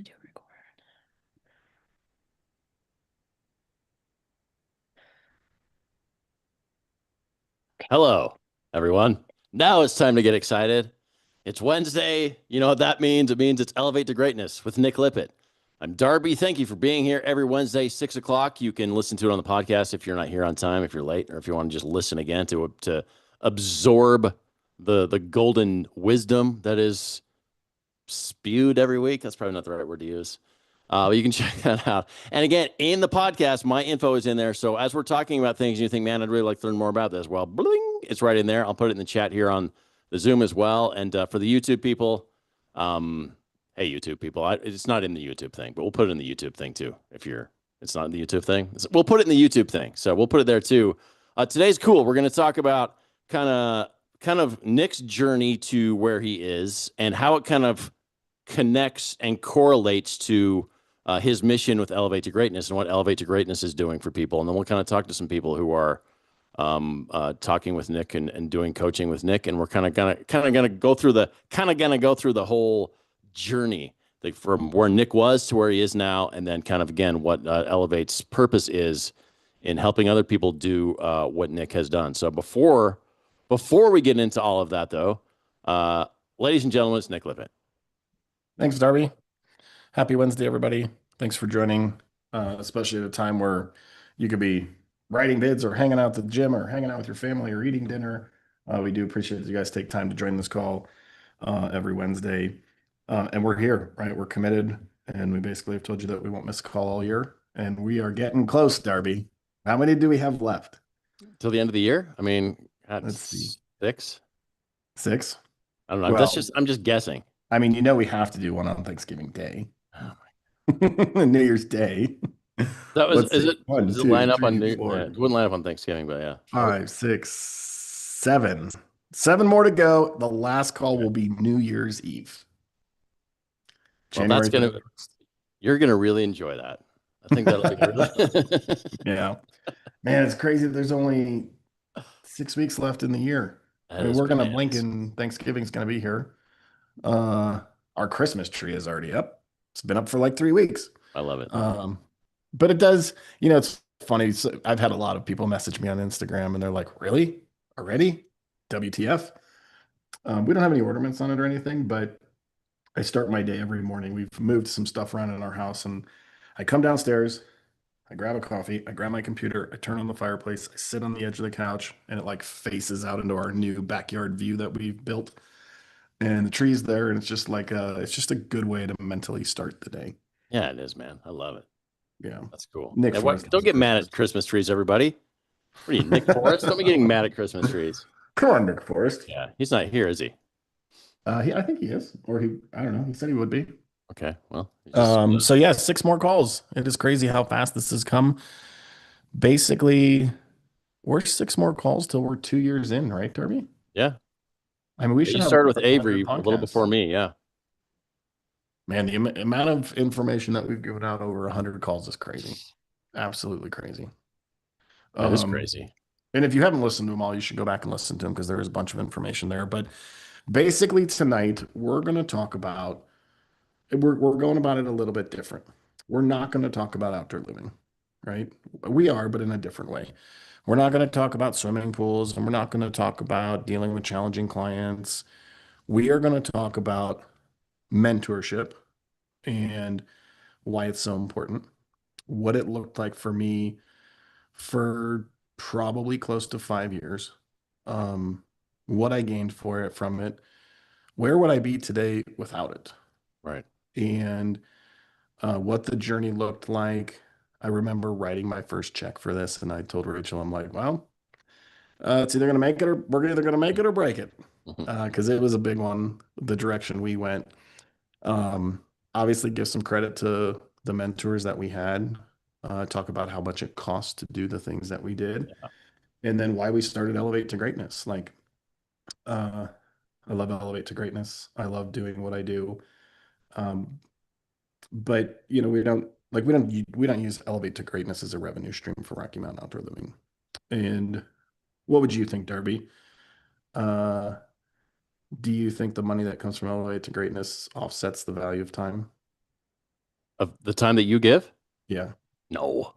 to do record. Hello, everyone. Now it's time to get excited. It's Wednesday. You know what that means? It means it's Elevate to Greatness with Nick Lippitt. I'm Darby. Thank you for being here every Wednesday, 6 o'clock. You can listen to it on the podcast if you're not here on time, if you're late, or if you want to just listen again to absorb the golden wisdom that is spewed every week. That's probably not the right word to use. But you can check that out. And again, in the podcast, my info is in there. So as we're talking about things, you think, man, I'd really like to learn more about this. Well, bling, it's right in there. I'll put it in the chat here on the Zoom as well. And for the YouTube people, hey, YouTube people, it's not in the YouTube thing, but we'll put it in the YouTube thing too. It's not in the YouTube thing, we'll put it in the YouTube thing. So we'll put it there too. Today's cool. We're going to talk about kind of Nick's journey to where he is and how it kind of connects and correlates to his mission with Elevate to Greatness and what Elevate to Greatness is doing for people. And then we'll kind of talk to some people who are talking with Nick and doing coaching with Nick. And we're kind of gonna go through the whole journey, like from where Nick was to where he is now, and then kind of again what Elevate's purpose is in helping other people do what Nick has done. So before we get into all of that, though, ladies and gentlemen, it's Nick Lippitt. Thanks, Darby. Happy Wednesday, everybody. Thanks for joining, especially at a time where you could be writing vids or hanging out at the gym or hanging out with your family or eating dinner. We do appreciate that you guys take time to join this call every Wednesday. And we're here, right? We're committed, and we basically have told you that we won't miss a call all year. And we are getting close, Darby. How many do we have left? Till the end of the year? I mean, Let's see. 6? 6? I don't know. Well, I'm just guessing. I mean, we have to do one on Thanksgiving Day. Oh New Year's Day. That was, Let's is see. it, One, does it two, line up on three, New, four, yeah, it wouldn't line up on Thanksgiving, but yeah. 5, 6, 7. 7 more to go. The last call will be New Year's Eve. Well, January. you're gonna really enjoy that. I think that'll be really. Yeah. Man, it's crazy that there's only 6 weeks left in the year. That I mean, is we're gonna bananas. blink and Thanksgiving's gonna be here. Our Christmas tree is already up. It's been up for like 3 weeks. I love it. But it does, it's funny. So I've had a lot of people message me on Instagram and they're like, really? Already? WTF? We don't have any ornaments on it or anything, but I start my day every morning. We've moved some stuff around in our house and I come downstairs, I grab a coffee, I grab my computer, I turn on the fireplace, I sit on the edge of the couch and it like faces out into our new backyard view that we've built. And the tree's there and it's just like it's just a good way to mentally start the day. Yeah, it is, man. I love it. Yeah. That's cool. Nick And Forrest don't get mad at Christmas trees, everybody. What are you, Nick Forrest? Don't be getting mad at Christmas trees. Come on, Nick Forrest. Yeah, he's not here, is he? I think he is, or I don't know. He said he would be. Okay, well. So yeah, 6 more calls. It is crazy how fast this has come. Basically, we're 6 more calls till we're 2 years in, right, Darby? Yeah. I mean, we should You have started with over Avery 100 a little podcasts. before me, yeah. Man, the amount of information that we've given out over 100 calls is crazy. Absolutely crazy. That is crazy. And if you haven't listened to them all, you should go back and listen to them because there is a bunch of information there. But basically tonight, we're going to talk about, we're going about it a little bit different. We're not going to talk about outdoor living, right? We are, but in a different way. We're not going to talk about swimming pools, and we're not going to talk about dealing with challenging clients. We are going to talk about mentorship and why it's so important, what it looked like for me for probably close to 5 years, what I gained from it, where would I be today without it? Right. And what the journey looked like. I remember writing my first check for this, and I told Rachel, I'm like, well, it's either going to make it or we're either going to make it or break it, because it was a big one, the direction we went. Obviously, give some credit to the mentors that we had. Talk about how much it cost to do the things that we did, and then why we started Elevate to Greatness. Like, I love Elevate to Greatness. I love doing what I do. But we don't use Elevate to Greatness as a revenue stream for Rocky Mountain Outdoor Living. And what would you think, Darby? Do you think the money that comes from Elevate to Greatness offsets the value of time? Of the time that you give? Yeah. No,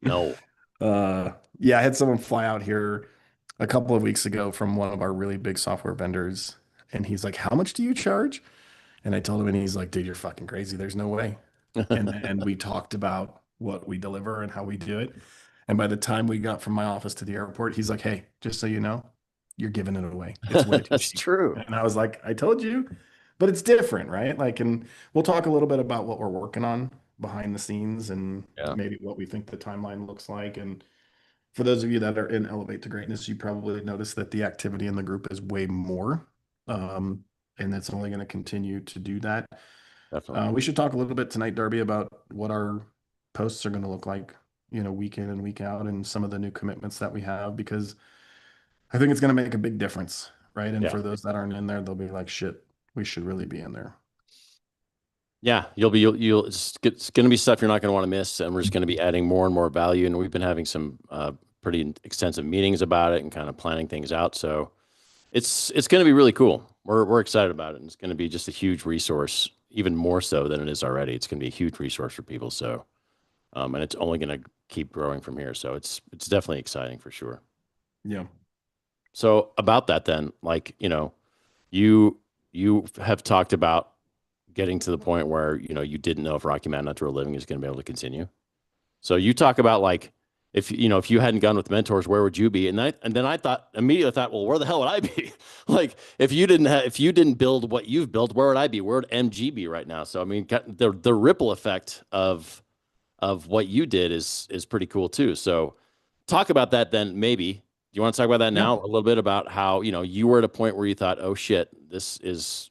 no. Yeah, I had someone fly out here a couple of weeks ago from one of our really big software vendors, and he's like, "How much do you charge?" And I told him, and he's like, "Dude, you're fucking crazy. There's no way." And then we talked about what we deliver and how we do it. And by the time we got from my office to the airport, he's like, "Hey, just so you know, you're giving it away. It's way too That's cheap." true. And I was like, "I told you." But it's different, right? Like, and we'll talk a little bit about what we're working on behind the scenes and Yeah, maybe what we think the timeline looks like. And for those of you that are in Elevate to Greatness, you probably noticed that the activity in the group is way more. Um, and that's only going to continue to do that. definitely. We should talk a little bit tonight, Darby, about what our posts are going to look like, week in and week out, and some of the new commitments that we have, because I think it's going to make a big difference, right? And Yeah. for those that aren't in there, they'll be like, shit, we should really be in there. Yeah, it's going to be stuff you're not going to want to miss, and we're just going to be adding more and more value. And we've been having some pretty extensive meetings about it and kind of planning things out. So it's going to be really cool. We're excited about it, and it's going to be just a huge resource, even more so than it is already. It's going to be a huge resource for people. So, and it's only going to keep growing from here. So it's definitely exciting for sure. Yeah. So about that, then, like you you have talked about getting to the point where you didn't know if Rocky Mountain Outdoor Living is going to be able to continue. So you talk about like if you hadn't gone with mentors, where would you be? And then I thought immediately thought, well, where the hell would I be? Like if you didn't build what you've built, where would I be? Where would MG be right now? So I mean, the ripple effect of what you did is pretty cool too. So talk about that then maybe. Do you want to talk about that Yeah. now? A little bit about how, you were at a point where you thought, oh shit, this is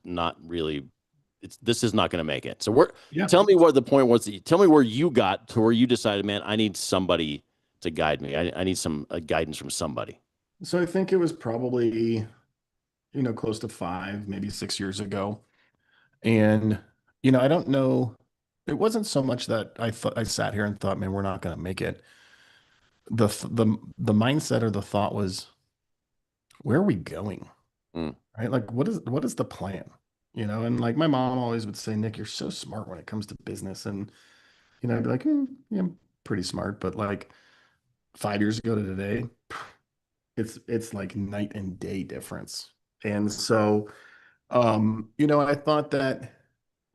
not really this is not going to make it. So Yeah. tell me what the point was. Tell me where you got to where you decided, man, I need somebody to guide me. I need some guidance from somebody. So I think it was probably, close to 5, maybe 6 years ago. And, I don't know. It wasn't so much that I thought I sat here and thought, man, we're not going to make it. The mindset or the thought was, where are we going? Mm. Right? Like, what is the plan? And like my mom always would say, Nick, you're so smart when it comes to business. And, I'd be like, yeah, I'm pretty smart. But like 5 years ago to today, it's like night and day difference. And so, I thought that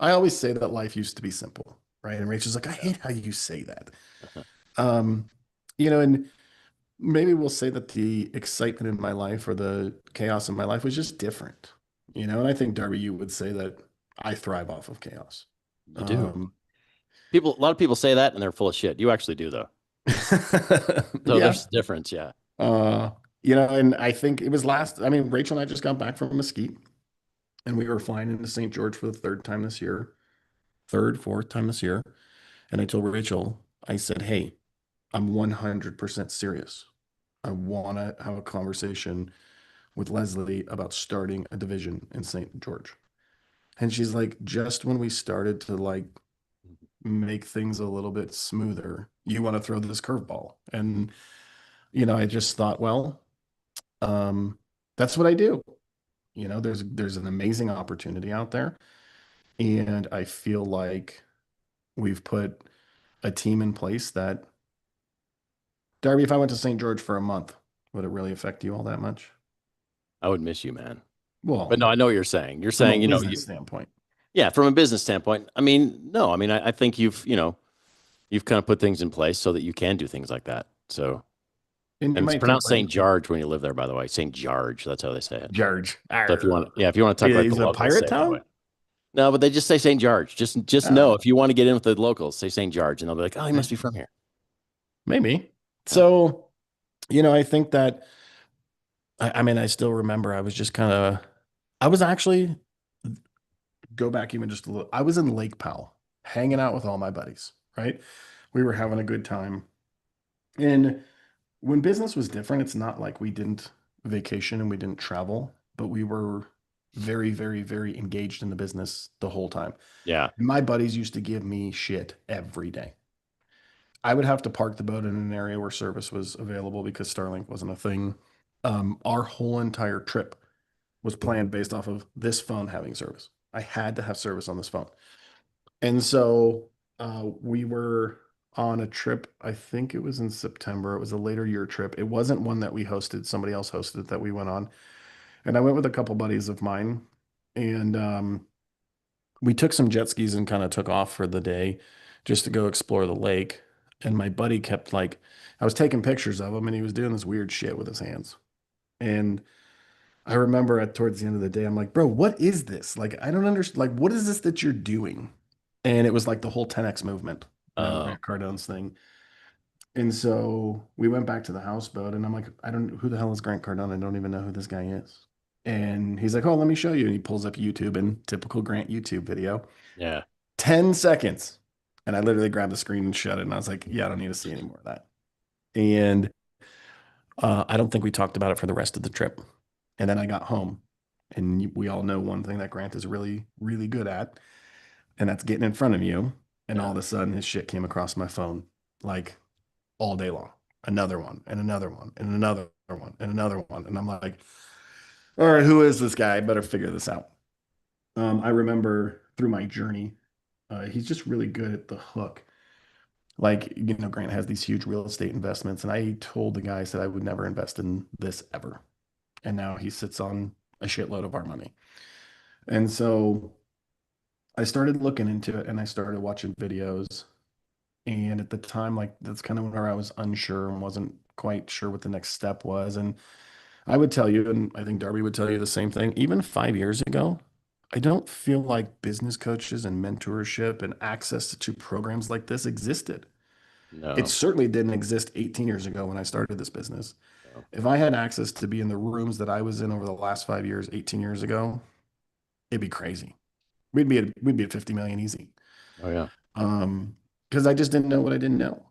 I always say that life used to be simple, right? And Rachel's like, I hate how you say that. Um, and maybe we'll say that the excitement in my life or the chaos in my life was just different, and I think Darby, you would say that I thrive off of chaos. You do. Um, A lot of people say that and they're full of shit. You actually do though. So yeah. there's a difference. Yeah. Uh, and I think it was I mean, Rachel and I just got back from Mesquite and we were flying into St. George for the fourth time this year. And I told Rachel, I said, hey, I'm 100% serious. I want to have a conversation with Leslie about starting a division in St. George. And she's like, just when we started to like make things a little bit smoother, you want to throw this curveball. And, I just thought, well, um, that's what I do. There's an amazing opportunity out there. And I feel like we've put a team in place that, Darby, if I went to St. George for a month, would it really affect you all that much? I would miss you, man. But Well, no, I know what you're saying. You're from a saying, business standpoint. yeah, from a business standpoint. I mean, no, I mean, I think you've kind of put things in place so that you can do things like that. So, And you and it's might think pronounced like St. George when you live there, by the way. St. George. That's how they say it. George. So if you Arr. want, yeah, if you want to talk like the He's a locals, pirate say it that way. town? No, but they just say St. George. Just know Oh, if you want to get in with the locals, say St. George, and they'll be like, oh, he must be from here. maybe. Yeah. So, I think that I mean, I still remember I was just kind of I was actually go back even just a little. I was in Lake Powell hanging out with all my buddies, right? We were having a good time. And when business was different, it's not like we didn't vacation and we didn't travel, but we were very, very, very engaged in the business the whole time. Yeah. And my buddies used to give me shit every day. I would have to park the boat in an area where service was available because Starlink wasn't a thing. Our whole entire trip was planned based off of this phone having service. I had to have service on this phone. And so we were on a trip. I think it was in September. It was a later year trip. It wasn't one that we hosted. Somebody else hosted it that we went on. And I went with a couple buddies of mine. And we took some jet skis and kind of took off for the day just to go explore the lake. And my buddy kept like, I was taking pictures of him and he was doing this weird shit with his hands. And I remember at towards the end of the day, I'm like, bro, what is this? Like, I don't understand. Like, what is this that you're doing? And it was like the whole 10X movement, Oh, Grant Cardone's thing. And so we went back to the houseboat, and I'm like, I don't, who the hell is Grant Cardone? I don't even know who this guy is. And he's like, oh, let me show you. And he pulls up YouTube and typical Grant YouTube video, yeah. 10 seconds. And I literally grabbed the screen and shut it. And I was like, yeah, I don't need to see any more of that. And I don't think we talked about it for the rest of the trip. And then I got home, and we all know one thing that Grant is really, really good at, and that's getting in front of you. And all Yeah. of a sudden, his shit came across my phone like all day long. Another one, and another one, and another one, and another one. And I'm like, all right, who is this guy? I better figure this out. I remember through my journey, he's just really good at the hook. Like, Grant has these huge real estate investments, and I told the guy, I said I would never invest in this ever. And now he sits on a shitload of our money. And so I started looking into it and I started watching videos. And at the time, like that's kind of where I was unsure and wasn't quite sure what the next step was. And I would tell you, and I think Darby would tell you the same thing, even 5 years ago, I don't feel like business coaches and mentorship and access to programs like this existed. It No. certainly didn't exist 18 years ago when I started this business. No. If I had access to be in the rooms that I was in over the last 5 years, 18 years ago, it'd be crazy. We'd be at 50 million easy. Oh, yeah. Because I just didn't know what I didn't know.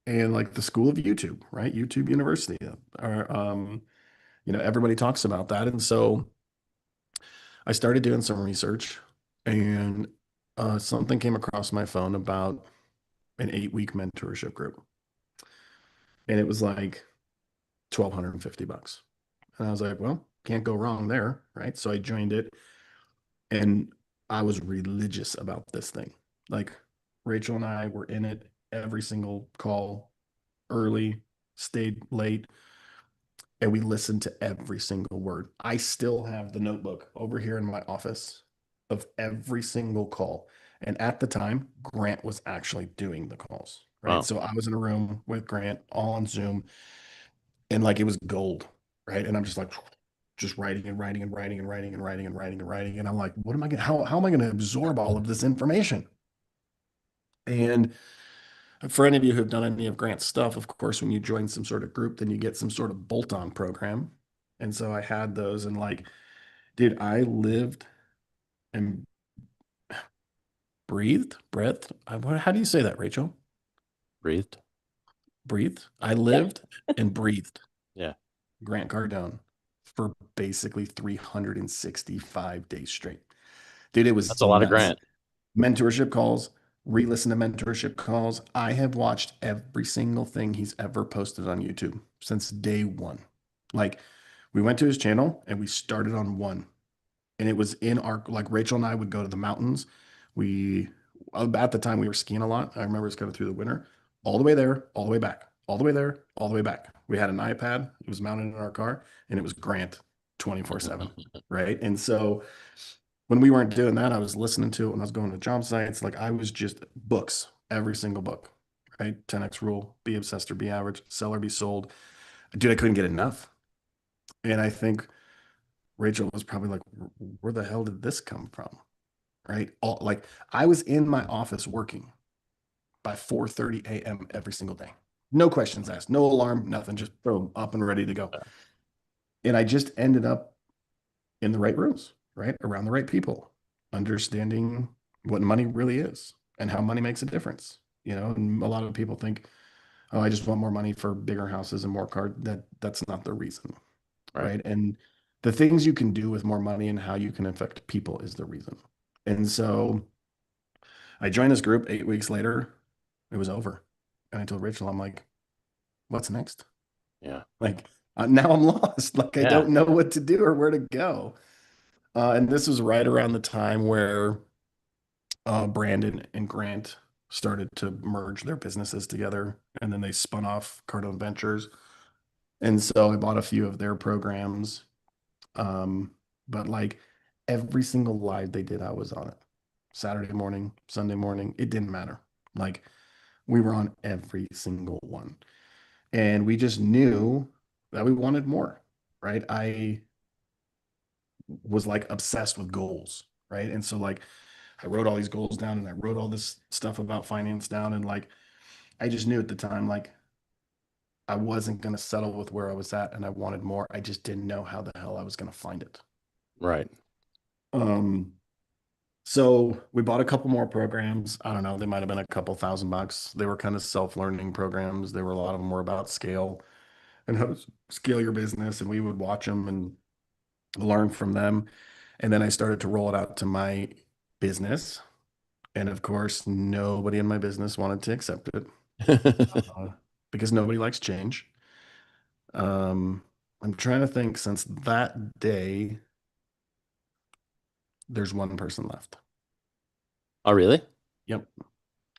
And like the school of YouTube, right? YouTube University, or everybody talks about that. And so I started doing some research, and something came across my phone about an 8-week mentorship group, and it was like $1,250. And I was like, well, can't go wrong there, right? So I joined it, and I was religious about this thing. Like Rachel and I were in it every single call, early, stayed late, and we listened to every single word. I still have the notebook over here in my office of every single call. And at the time, Grant was actually doing the calls, right? Wow. So I was in a room with Grant all on Zoom, and like it was gold, right? And I'm just like, just writing and writing and writing and writing and writing and writing and writing. And I'm like, what am I going to, how am I going to absorb all of this information? And for any of you who have done any of Grant's stuff, of course, when you join some sort of group, then you get some sort of bolt-on program. And so I had those, and like, dude, I lived and breathed. How do you say that, Rachel? Breathed. Breathed. I Yep. lived and breathed Yeah. Grant Cardone for basically 365 days straight. Dude, it was That's a lot of nuts. Grant. Mentorship calls, re-listen to mentorship calls. I have watched every single thing he's ever posted on YouTube since day one. Like, we went to his channel and we started on one, and it was in our, like, Rachel and I would go to the mountains. We At the time we were skiing a lot. I remember it's kind of through the winter, all the way there, all the way back, all the way there, all the way back. We had an iPad. It was mounted in our car, and it was Grant 24/7, right? And so when we weren't doing that, I was listening to it when I was going to job sites. Like, I was just books, every single book, right? 10X rule, be obsessed or be average, sell or be sold. Dude, I couldn't get enough. And I think Rachel was probably like, where the hell did this come from? Right? Like, I was in my office working by 4:30 a.m. every single day. No questions asked, no alarm, nothing, just boom, up and ready to go. And I just ended up in the right rooms, right? Around the right people, understanding what money really is and how money makes a difference. And a lot of people think, oh, I just want more money for bigger houses and more cars. That's not the reason, Right. right? And the things you can do with more money and how you can affect people is the reason. And so I joined this group 8 weeks later. It was over. And I told Rachel, I'm like, what's next? Yeah. Like, now I'm lost. Like, I Yeah. don't know what to do or where to go. And this was right around the time where Brandon and Grant started to merge their businesses together, and then they spun off Cardone Ventures. And so I bought a few of their programs. But like every single live they did, I was on it. Saturday morning, Sunday morning, it didn't matter. Like we were on every single one. And we just knew that we wanted more, right? I was like obsessed with goals, right? And so like I wrote all these goals down and I wrote all this stuff about finance down and like I just knew at the time like I wasn't going to settle with where I was at and I wanted more. I just didn't know how the hell I was going to find it. Right. Um, so we bought a couple more programs. I don't know, they might have been a couple $1,000. They were kind of self-learning programs. They were a lot of them were about scale and how to scale your business. And we would watch them and learn from them. And then I started to roll it out to my business. And of course, nobody in my business wanted to accept it uh, because nobody likes change. Um, I'm trying to think since that day, there's one person left. Oh, really? Yep.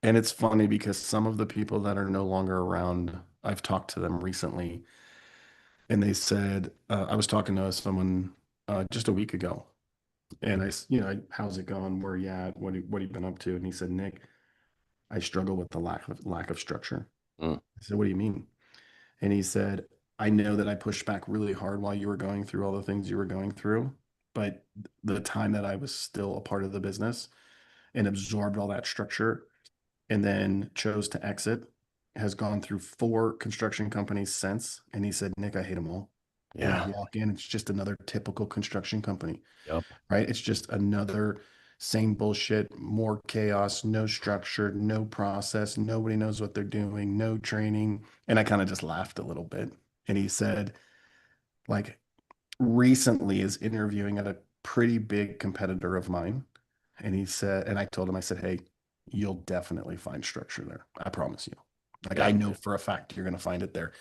And it's funny because some of the people that are no longer around, I've talked to them recently, and they said, I was talking to someone just a week ago, and how's it going? Where you at? What have you been up to? And he said, Nick, I struggle with the lack of structure. Mm. I said, what do you mean? And he said, I know that I pushed back really hard while you were going through all the things you were going through, but the time that I was still a part of the business and absorbed all that structure and then chose to exit, has gone through 4 construction companies since. And he said, Nick, I hate them all. And I Yeah. walk in, it's just another typical construction company, Yep. right? It's just another same bullshit, more chaos, no structure, no process, nobody knows what they're doing, no training. And I kind of just laughed a little bit. And he said, like, recently is interviewing at a pretty big competitor of mine. And he said, and I told him, I said, hey, you'll definitely find structure there. I promise you. Like, I Yeah. know for a fact you're going to find it there.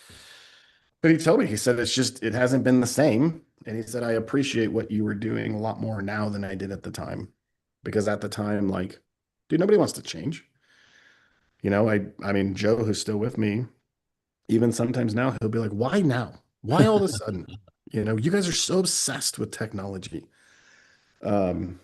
But he told me, he said, it's just, it hasn't been the same. And he said, I appreciate what you were doing a lot more now than I did at the time. Because at the time, like, dude, nobody wants to change. I mean, Joe, who's still with me, even sometimes now, he'll be like, why now? Why all of a sudden? You guys are so obsessed with technology. Um,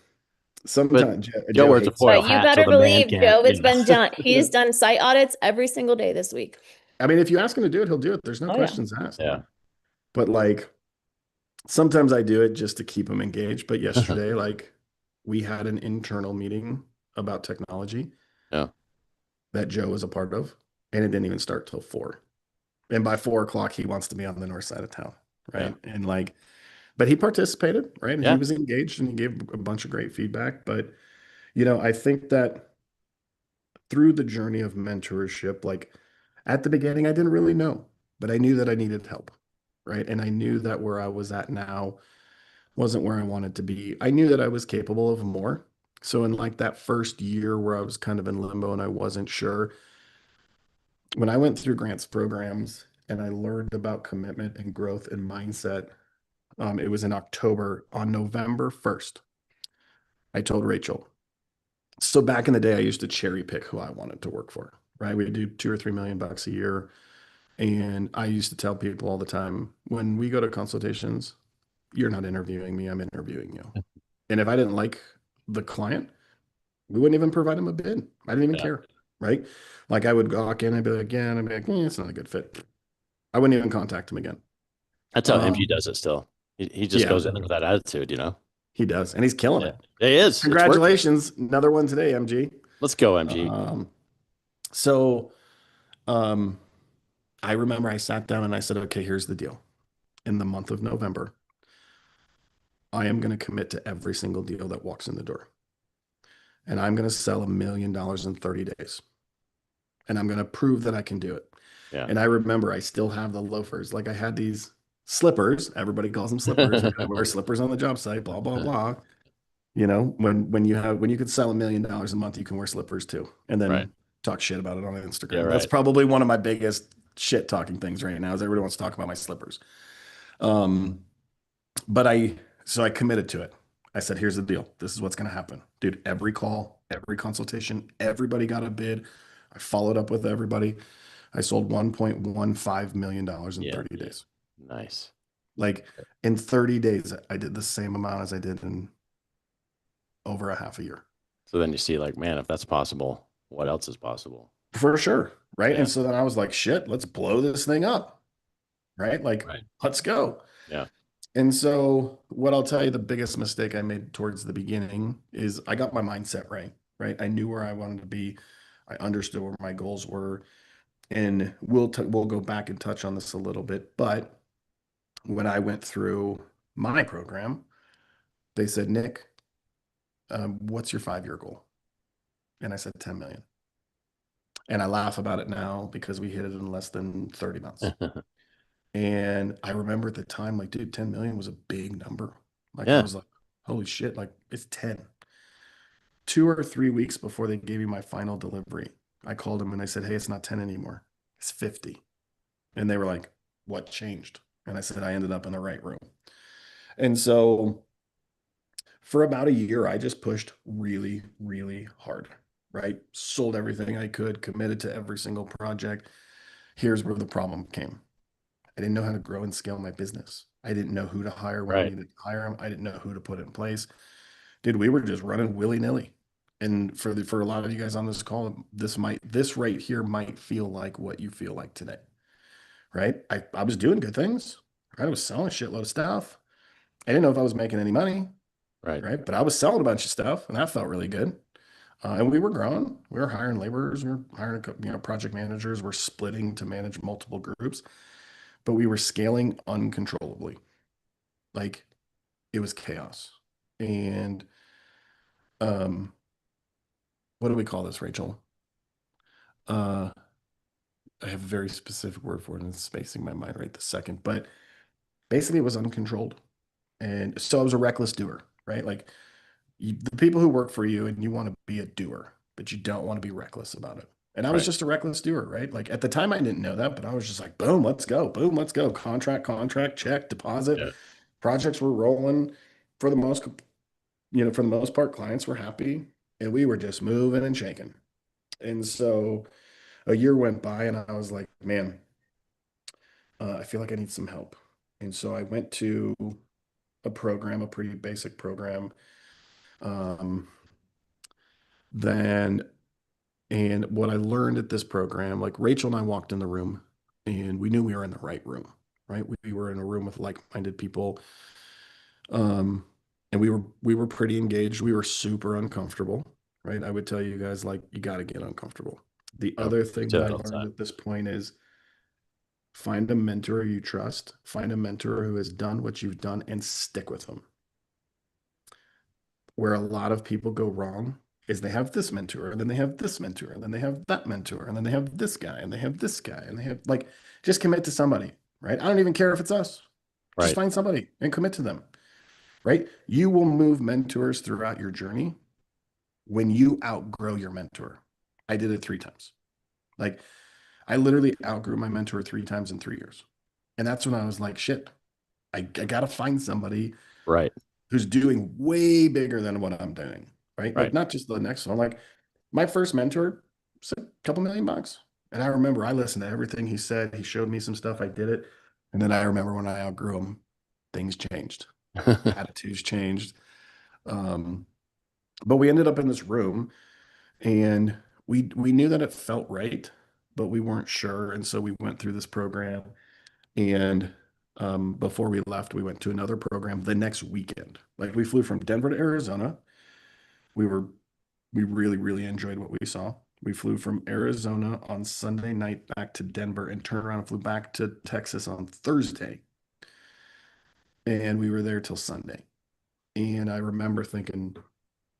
But sometimes Joe Joe wears a hates it. foil But you hat, so better the man believe, can't, Joe, you it's know. been done. He's done site audits every single day this week. I mean, if you ask him to do it, he'll do it. There's no Oh, yeah. questions asked. Yeah. But like sometimes I do it just to keep him engaged. But yesterday, like we had an internal meeting about technology Yeah. that Joe was a part of, and it didn't even start till 4. And by 4 o'clock, he wants to be on the north side of town, right? Yeah. And like, but he participated, right? And he Yeah. was engaged and he gave a bunch of great feedback. But I think that through the journey of mentorship, like at the beginning, I didn't really know, but I knew that I needed help, right? And I knew that where I was at now wasn't where I wanted to be. I knew that I was capable of more. So in like that first year where I was kind of in limbo and I wasn't sure, when I went through Grant's programs and I learned about commitment and growth and mindset, it was in October. On November 1st, I told Rachel. So back in the day, I used to cherry pick who I wanted to work for, right? We do $2 or $3 million a year. And I used to tell people all the time, when we go to consultations, you're not interviewing me, I'm interviewing you. And if I didn't like the client, we wouldn't even provide him a bid. I didn't even Yeah. care, right? Like I would walk in, I'd be like, yeah, and I'd be like, it's not a good fit. I wouldn't even contact him again. That's how MG Um, does it still. He just yeah, goes in with that attitude, you know? he does. And he's killing Yeah. it. It is. It's working. Congratulations. Another one today, MG. Let's go, MG. So I remember I sat down and I said, okay, here's the deal. In the month of November, I am going to commit to every single deal that walks in the door. And I'm going to sell $1 million in 30 days. And I'm going to prove that I can do it. Yeah. And I remember I still have the loafers. Like I had these slippers. Everybody calls them slippers. I wear slippers on the job site, blah, blah, blah. When you could sell $1 million a month, you can wear slippers too. And then Right. talk shit about it on Instagram. Yeah, That's right. probably one of my biggest shit talking things right now is everybody wants to talk about my slippers. But so I committed to it. I said, here's the deal. This is what's going to happen. Dude, every call, every consultation, everybody got a bid. I followed up with everybody. I sold $1.15 million in Yeah. 30 days. Nice. Like in 30 days, I did the same amount as I did in over a half a year. So then you see, like, man, if that's possible, what else is possible? For sure. Right. Yeah. And so then I was like, shit, let's blow this thing up. Right. Like, Right. let's go. Yeah. And so what I'll tell you, the biggest mistake I made towards the beginning is I got my mindset right. Right. I knew where I wanted to be. I understood where my goals were. And we'll go back and touch on this a little bit. But when I went through my program, they said, Nick, what's your 5-year goal? And I said 10 million. And I laugh about it now because we hit it in less than 30 months. And I remember at the time, like, dude, 10 million was a big number. Like, I Yeah. was like, holy shit, like, it's 10. 2 or 3 weeks before they gave me my final delivery, I called them and I said, hey, it's not 10 anymore. It's 50. And they were like, what changed? And I said, I ended up in the right room. And so for about a year, I just pushed really, really hard, right? Sold everything I could, committed to every single project. Here's where the problem came. I didn't know how to grow and scale my business. I didn't know who to hire when I Right. needed to hire them. I didn't know who to put in place. Dude, we were just running willy-nilly. And for a lot of you guys on this call, this right here might feel like what you feel like today. Right? I was doing good things. Right? I was selling a shitload of stuff. I didn't know if I was making any money, Right. right? But I was selling a bunch of stuff, and that felt really good. And we were growing. We were hiring laborers. We were hiring, project managers. We're splitting to manage multiple groups, but we were scaling uncontrollably. Like it was chaos. And what do we call this, Rachel? I have a very specific word for it, and it's spacing my mind right this second. But basically, it was uncontrolled, and so I was a reckless doer, right? Like the people who work for you, and you want to be a doer, but you don't want to be reckless about it. And I was Right. just a reckless doer, right? Like at the time, I didn't know that, but I was just like, boom, let's go, boom, let's go. Contract, check, deposit. Yeah. Projects were rolling for the most, for the most part, clients were happy, and we were just moving and shaking. And so a year went by, and I was like, man, I feel like I need some help. And so I went to a program, a pretty basic program. Um, then And what I learned at this program, like Rachel and I walked in the room and we knew we were in the right room, right? We were in a room with like-minded people. And we were pretty engaged. We were super uncomfortable, right? I would tell you guys, like, you got to get uncomfortable. The Yep. other thing Do that I that all the learned time. at this point is find a mentor you trust, find a mentor who has done what you've done and stick with them. Where a lot of people go wrong is they have this mentor, and then they have this mentor, and then they have that mentor, and then they have this guy, and they have this guy, and they have like just commit to somebody, right? I don't even care if it's us. Just Right. find somebody and commit to them, right? You will move mentors throughout your journey when you outgrow your mentor. I did it 3 times. Like I literally outgrew my mentor 3 times in 3 years. And that's when I was like, shit, I got to find somebody Right. who's doing way bigger than what I'm doing, right? Like Right. not just the next one. Like my first mentor said a couple $1,000,000. And I remember I listened to everything he said. He showed me some stuff. I did it. And then I remember when I outgrew him, things changed. Attitudes changed. But we ended up in this room and we knew that it felt right, but we weren't sure. And so we went through this program. And before we left, we went to another program the next weekend. Like we flew from Denver to Arizona. We really, really enjoyed what we saw. We flew from Arizona on Sunday night back to Denver and turned around and flew back to Texas on Thursday. And we were there till Sunday. And I remember thinking,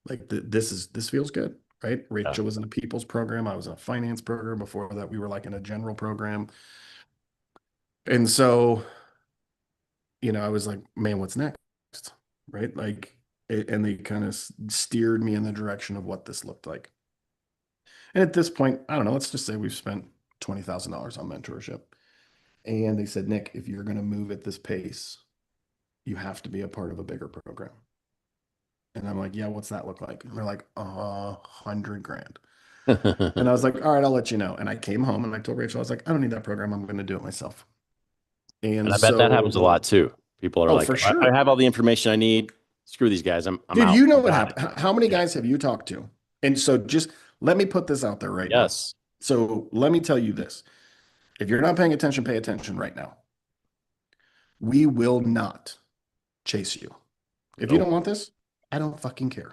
like, this feels good, right? Yeah. Rachel was in a people's program. I was in a finance program. Before that, we were like in a general program. And so, I was like, man, what's next? Right? Like, and they kind of steered me in the direction of what this looked like. And at this point, I don't know, let's just say we've spent $20,000 on mentorship. And they said, Nick, if you're going to move at this pace, you have to be a part of a bigger program. And I'm like, yeah, what's that look like? And they're like, 100 grand. And I was like, all right, I'll let you know. And I came home and I told Rachel, I was like, I don't need that program. I'm going to do it myself. And And I bet that happens a so, lot too. People are oh, like, for I sure. have all the information I need. Screw these guys. I'm Dude, out. you know I'm what done. happened? How many Yeah. guys have you talked to? And so just let me put this out there right now. Yes. So let me tell you this. If you're not paying attention, pay attention right now. We will not chase you. If you Nope. don't want this, I don't fucking care.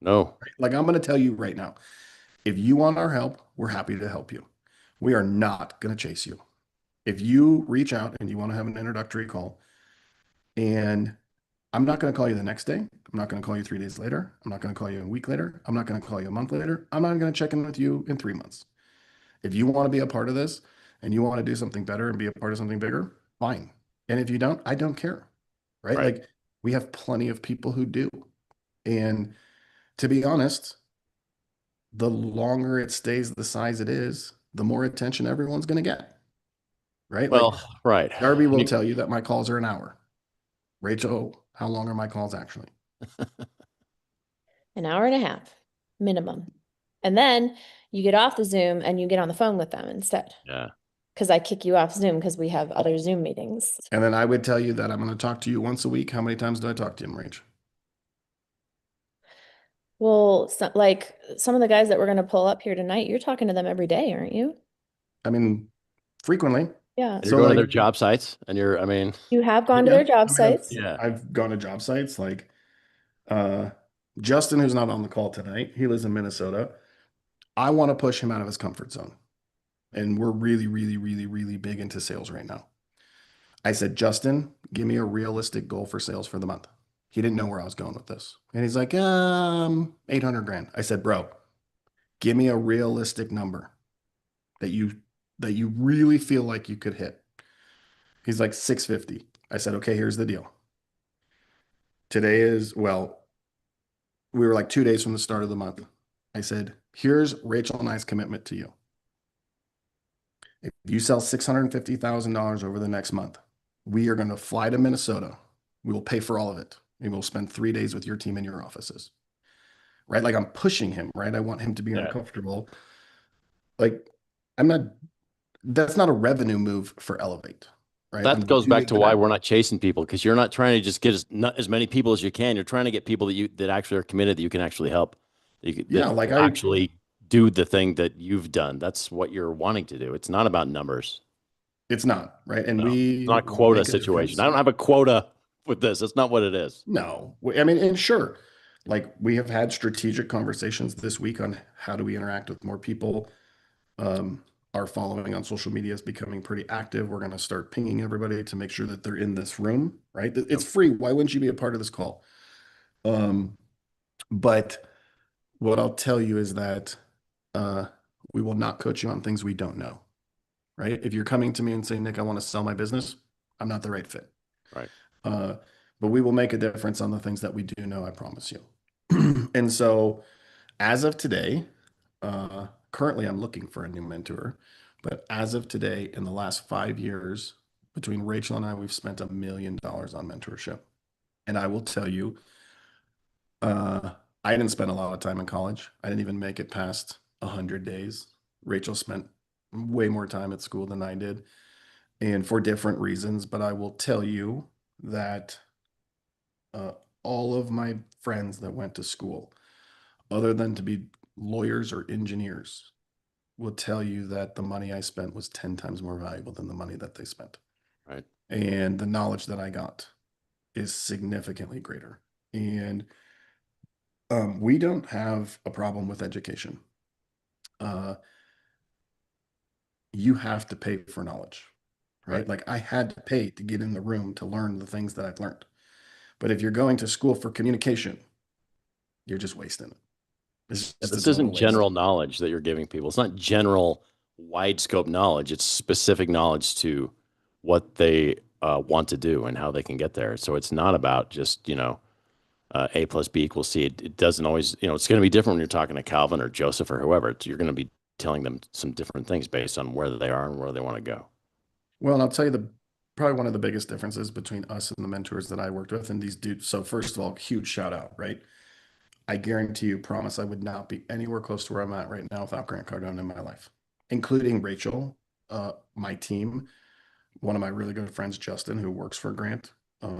No. Like I'm going to tell you right now, if you want our help, we're happy to help you. We are not going to chase you. If you reach out and you want to have an introductory call, and I'm not going to call you the next day. I'm not going to call you 3 days later. I'm not going to call you a week later. I'm not going to call you a month later. I'm not going to check in with you in 3 months. If you want to be a part of this and you want to do something better and be a part of something bigger, fine. And if you don't, I don't care. Right? Right. Like we have plenty of people who do. And to be honest, the longer it stays the size it is, the more attention everyone's going to get. Right? Like Well, right. Darby will tell you that my calls are an hour. Rachel, how long are my calls actually? An hour and a half minimum. And then you get off the Zoom and you get on the phone with them instead. Yeah. Because I kick you off Zoom because we have other Zoom meetings. And then I would tell you that I'm going to talk to you once a week. How many times do I talk to you, Rach? Well, so, like some of the guys that we're going to pull up here tonight, you're talking to them every day, aren't you? I mean, frequently. Yeah. You're So going to their like, job sites and I mean, You have gone to yeah, their job I mean, sites. yeah. I've gone to job sites like Justin, who's not on the call tonight. He lives in Minnesota. I want to push him out of his comfort zone. And we're really, really, really, really big into sales right now. I said, Justin, give me a realistic goal for sales for the month. He didn't know where I was going with this. And he's like, 800 grand. I said, bro, give me a realistic number that you really feel like you could hit. He's like 650. I said, okay, here's the deal. Today is, well, we were like 2 days from the start of the month. I said, here's Rachel and I's commitment to you. If you sell $650,000 over the next month, we are going to fly to Minnesota. We will pay for all of it. And we'll spend 3 days with your team in your offices. Right? Like I'm pushing him, right? I want him to be uncomfortable. Like that's not a revenue move for Elevate. Right? That goes back to why we're not chasing people, because you're not trying to just get as many people as you can. You're trying to get people that actually are committed, that you can actually help. That actually do the thing that you've done. That's what you're wanting to do. It's not about numbers. It's not, right? And it's not a quota situation. I don't have a quota with this. That's not what it is. No. I mean, and sure, like we have had strategic conversations this week on how do we interact with more people. Our following on social media is becoming pretty active. We're going to start pinging everybody to make sure that they're in this room, right? It's free. Why wouldn't you be a part of this call? But what I'll tell you is that we will not coach you on things we don't know, right? If you're coming to me and saying, Nick, I want to sell my business, I'm not the right fit. Right. But we will make a difference on the things that we do know, I promise you. And so as of today, currently I'm looking for a new mentor, but as of today, in the last 5 years, between Rachel and I, we've spent $1 million on mentorship. And I will tell you, I didn't spend a lot of time in college. I didn't even make it past 100 days. Rachel spent way more time at school than I did, and for different reasons. But I will tell you that all of my friends that went to school, other than to be lawyers or engineers, will tell you that the money I spent was 10 times more valuable than the money that they spent. Right. And the knowledge that I got is significantly greater. And we don't have a problem with education. You have to pay for knowledge, right? Like I had to pay to get in the room to learn the things that I've learned. But if you're going to school for communication, you're just wasting it. This isn't general knowledge that you're giving people. It's not general wide scope knowledge. It's specific knowledge to what they want to do and how they can get there. So it's not about just, A plus B equals C. It doesn't always, it's going to be different when you're talking to Calvin or Joseph or whoever. You're going to be telling them some different things based on where they are and where they want to go. Well, and I'll tell you probably one of the biggest differences between us and the mentors that I worked with and these dudes. So first of all, huge shout out, right? I guarantee you, promise I would not be anywhere close to where I'm at right now without Grant Cardone in my life, including Rachel, my team, one of my really good friends, Justin, who works for Grant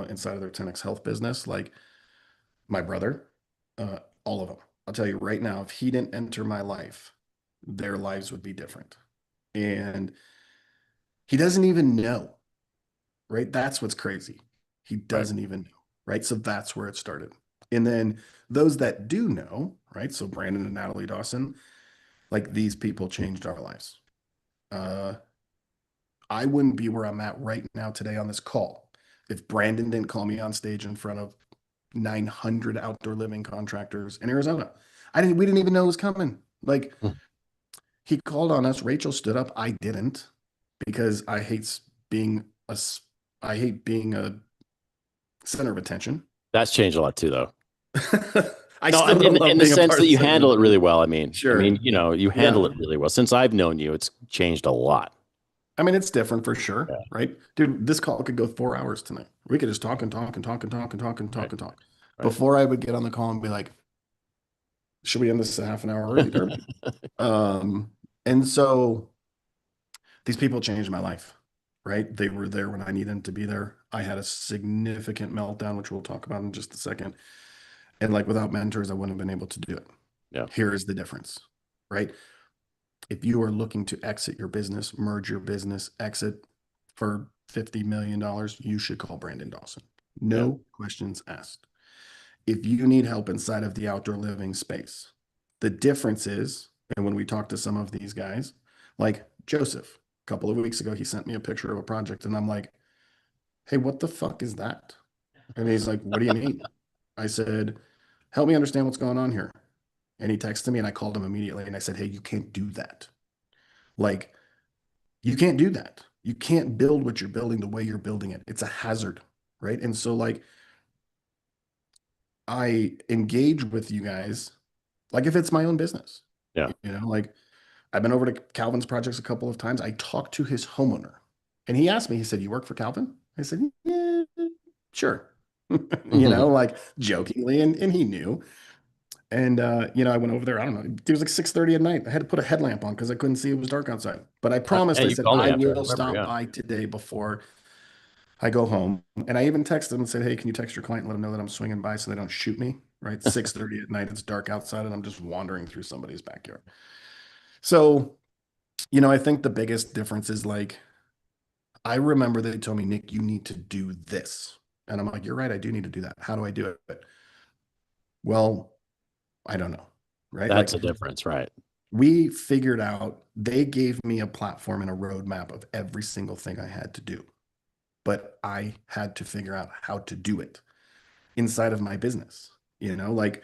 inside of their 10X Health business, like my brother, all of them. I'll tell you right now, if he didn't enter my life, their lives would be different. And he doesn't even know, right? That's what's crazy. He Right. doesn't even know, right? So that's where it started. And then those that do know, right? So Brandon and Natalie Dawson, like these people changed our lives. I wouldn't be where I'm at right now today on this call if Brandon didn't call me on stage in front of 900 outdoor living contractors in Arizona. We didn't even know it was coming. Like Hmm. he called on us. Rachel stood up. I didn't because being I hate being a center of attention. That's changed a lot too, though. I No, still don't in love the being a sense part that of you the center of handle it really attention. well. Sure. You Yeah. handle it really well. Since I've known you, it's changed a lot. I mean, it's different for sure, Yeah. right? Dude, this call could go 4 hours tonight. We could just talk and talk and talk and talk and talk and Right. talk and talk. Right. Before I would get on the call and be like, should we end this a half an hour early, Derby? Um, and so these people changed my life, right? They were there when I needed them to be there. I had a significant meltdown, which we'll talk about in just a second. And like without mentors, I wouldn't have been able to do it. Yeah. Here is the difference, right? If you are looking to exit your business, merge your business, exit for $50 million, you should call Brandon Dawson. Yeah. No questions asked. If you need help inside of the outdoor living space, the difference is, and when we talk to some of these guys, like Joseph, a couple of weeks ago, he sent me a picture of a project, and I'm like, hey, what the fuck is that? And he's like, what do you mean? I said, help me understand what's going on here. And he texted me, and I called him immediately, and I said, hey, you can't do that. Like, you can't do that. You can't build what you're building the way you're building it. It's a hazard, right? And so, like, I engage with you guys like if it's my own business. Yeah. Like I've been over to Calvin's projects a couple of times. I talked to his homeowner and he asked me, he said, you work for Calvin? I said, yeah, sure. Like jokingly, and he knew. And I went over there. I don't know. It was like 6:30 at night. I had to put a headlamp on because I couldn't see it was dark outside. But I Yeah, promised, I you said, called me I after. I will remember. stop Yeah. by today before I go home. And I even texted him and said, hey, can you text your client and let them know that I'm swinging by so they don't shoot me? Right. 6:30 at night. It's dark outside and I'm just wandering through somebody's backyard. So, I think the biggest difference is like, I remember they told me, Nick, you need to do this. And I'm like, you're right. I do need to do that. How do I do it? Well, I don't know. Right. That's Like a difference, right? we figured out, they gave me a platform and a roadmap of every single thing I had to do, but I had to figure out how to do it inside of my business. Like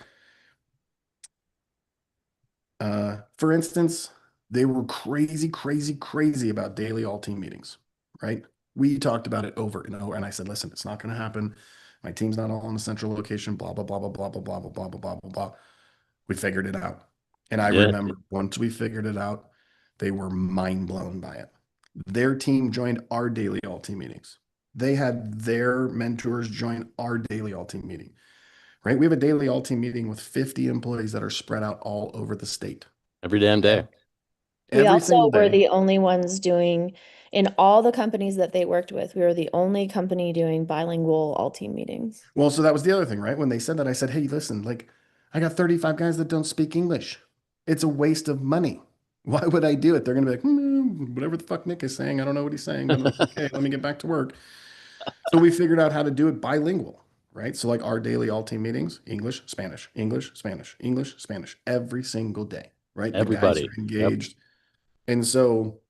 for instance, they were crazy, crazy, crazy about daily all team meetings, right? We talked about it over and over, and I said, listen, it's not going to happen. My team's not all in a central location, blah, blah, blah, blah, blah, blah, blah, blah, blah, blah, blah, blah, blah. We figured it out. And I Yeah. remember once we figured it out, they were mind blown by it. Their team joined our daily all team meetings. They had their mentors join our daily all team meeting, right? We have a daily all team meeting with 50 employees that are spread out all over the state. Every damn day. We Every also single were day. the only ones doing, in all the companies that they worked with, we were the only company doing bilingual all team meetings. Well, so that was the other thing, right? When they said that, I said, hey, listen, like I got 35 guys that don't speak English. It's a waste of money. Why would I do it? They're going to be like, whatever the fuck Nick is saying. I don't know what he's saying, but okay, let me get back to work. So we figured out how to do it bilingual, right? So like our daily all team meetings, English, Spanish, English, Spanish, English, Spanish, every single day, right? The guys Everybody. are Yep. engaged. And so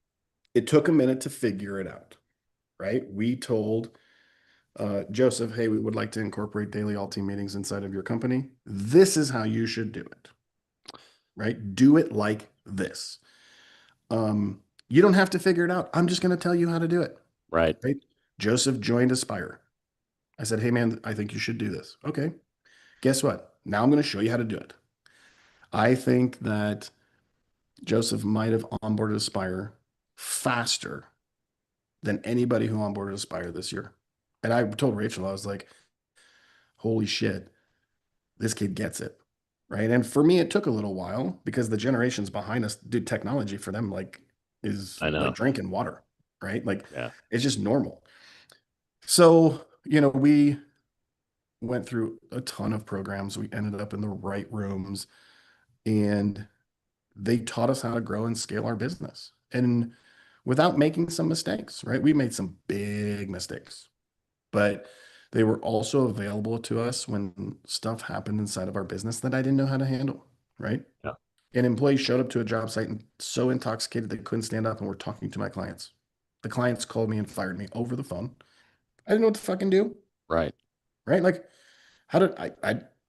it took a minute to figure it out, right? We told Joseph, hey, we would like to incorporate daily all team meetings inside of your company. This is how you should do it, right? Do it like this. You don't have to figure it out. I'm just going to tell you how to do it, Right. right? Joseph joined Aspire. I said, hey, man, I think you should do this. Okay. Guess what? Now I'm going to show you how to do it. I think that Joseph might have onboarded Aspire faster than anybody who onboarded Aspire this year. And I told Rachel, I was like, holy shit, this kid gets it. right? And for me, it took a little while because the generations behind us, dude, technology for them is I know. like drinking water, right? Like Yeah. it's just normal. So, we went through a ton of programs. We ended up in the right rooms and they taught us how to grow and scale our business. And without making some mistakes, right? We made some big mistakes, but they were also available to us when stuff happened inside of our business that I didn't know how to handle, right? Yeah. An employee showed up to a job site and so intoxicated they couldn't stand up and were talking to my clients. The clients called me and fired me over the phone. I didn't know what to fucking do, Right. right? Like, how did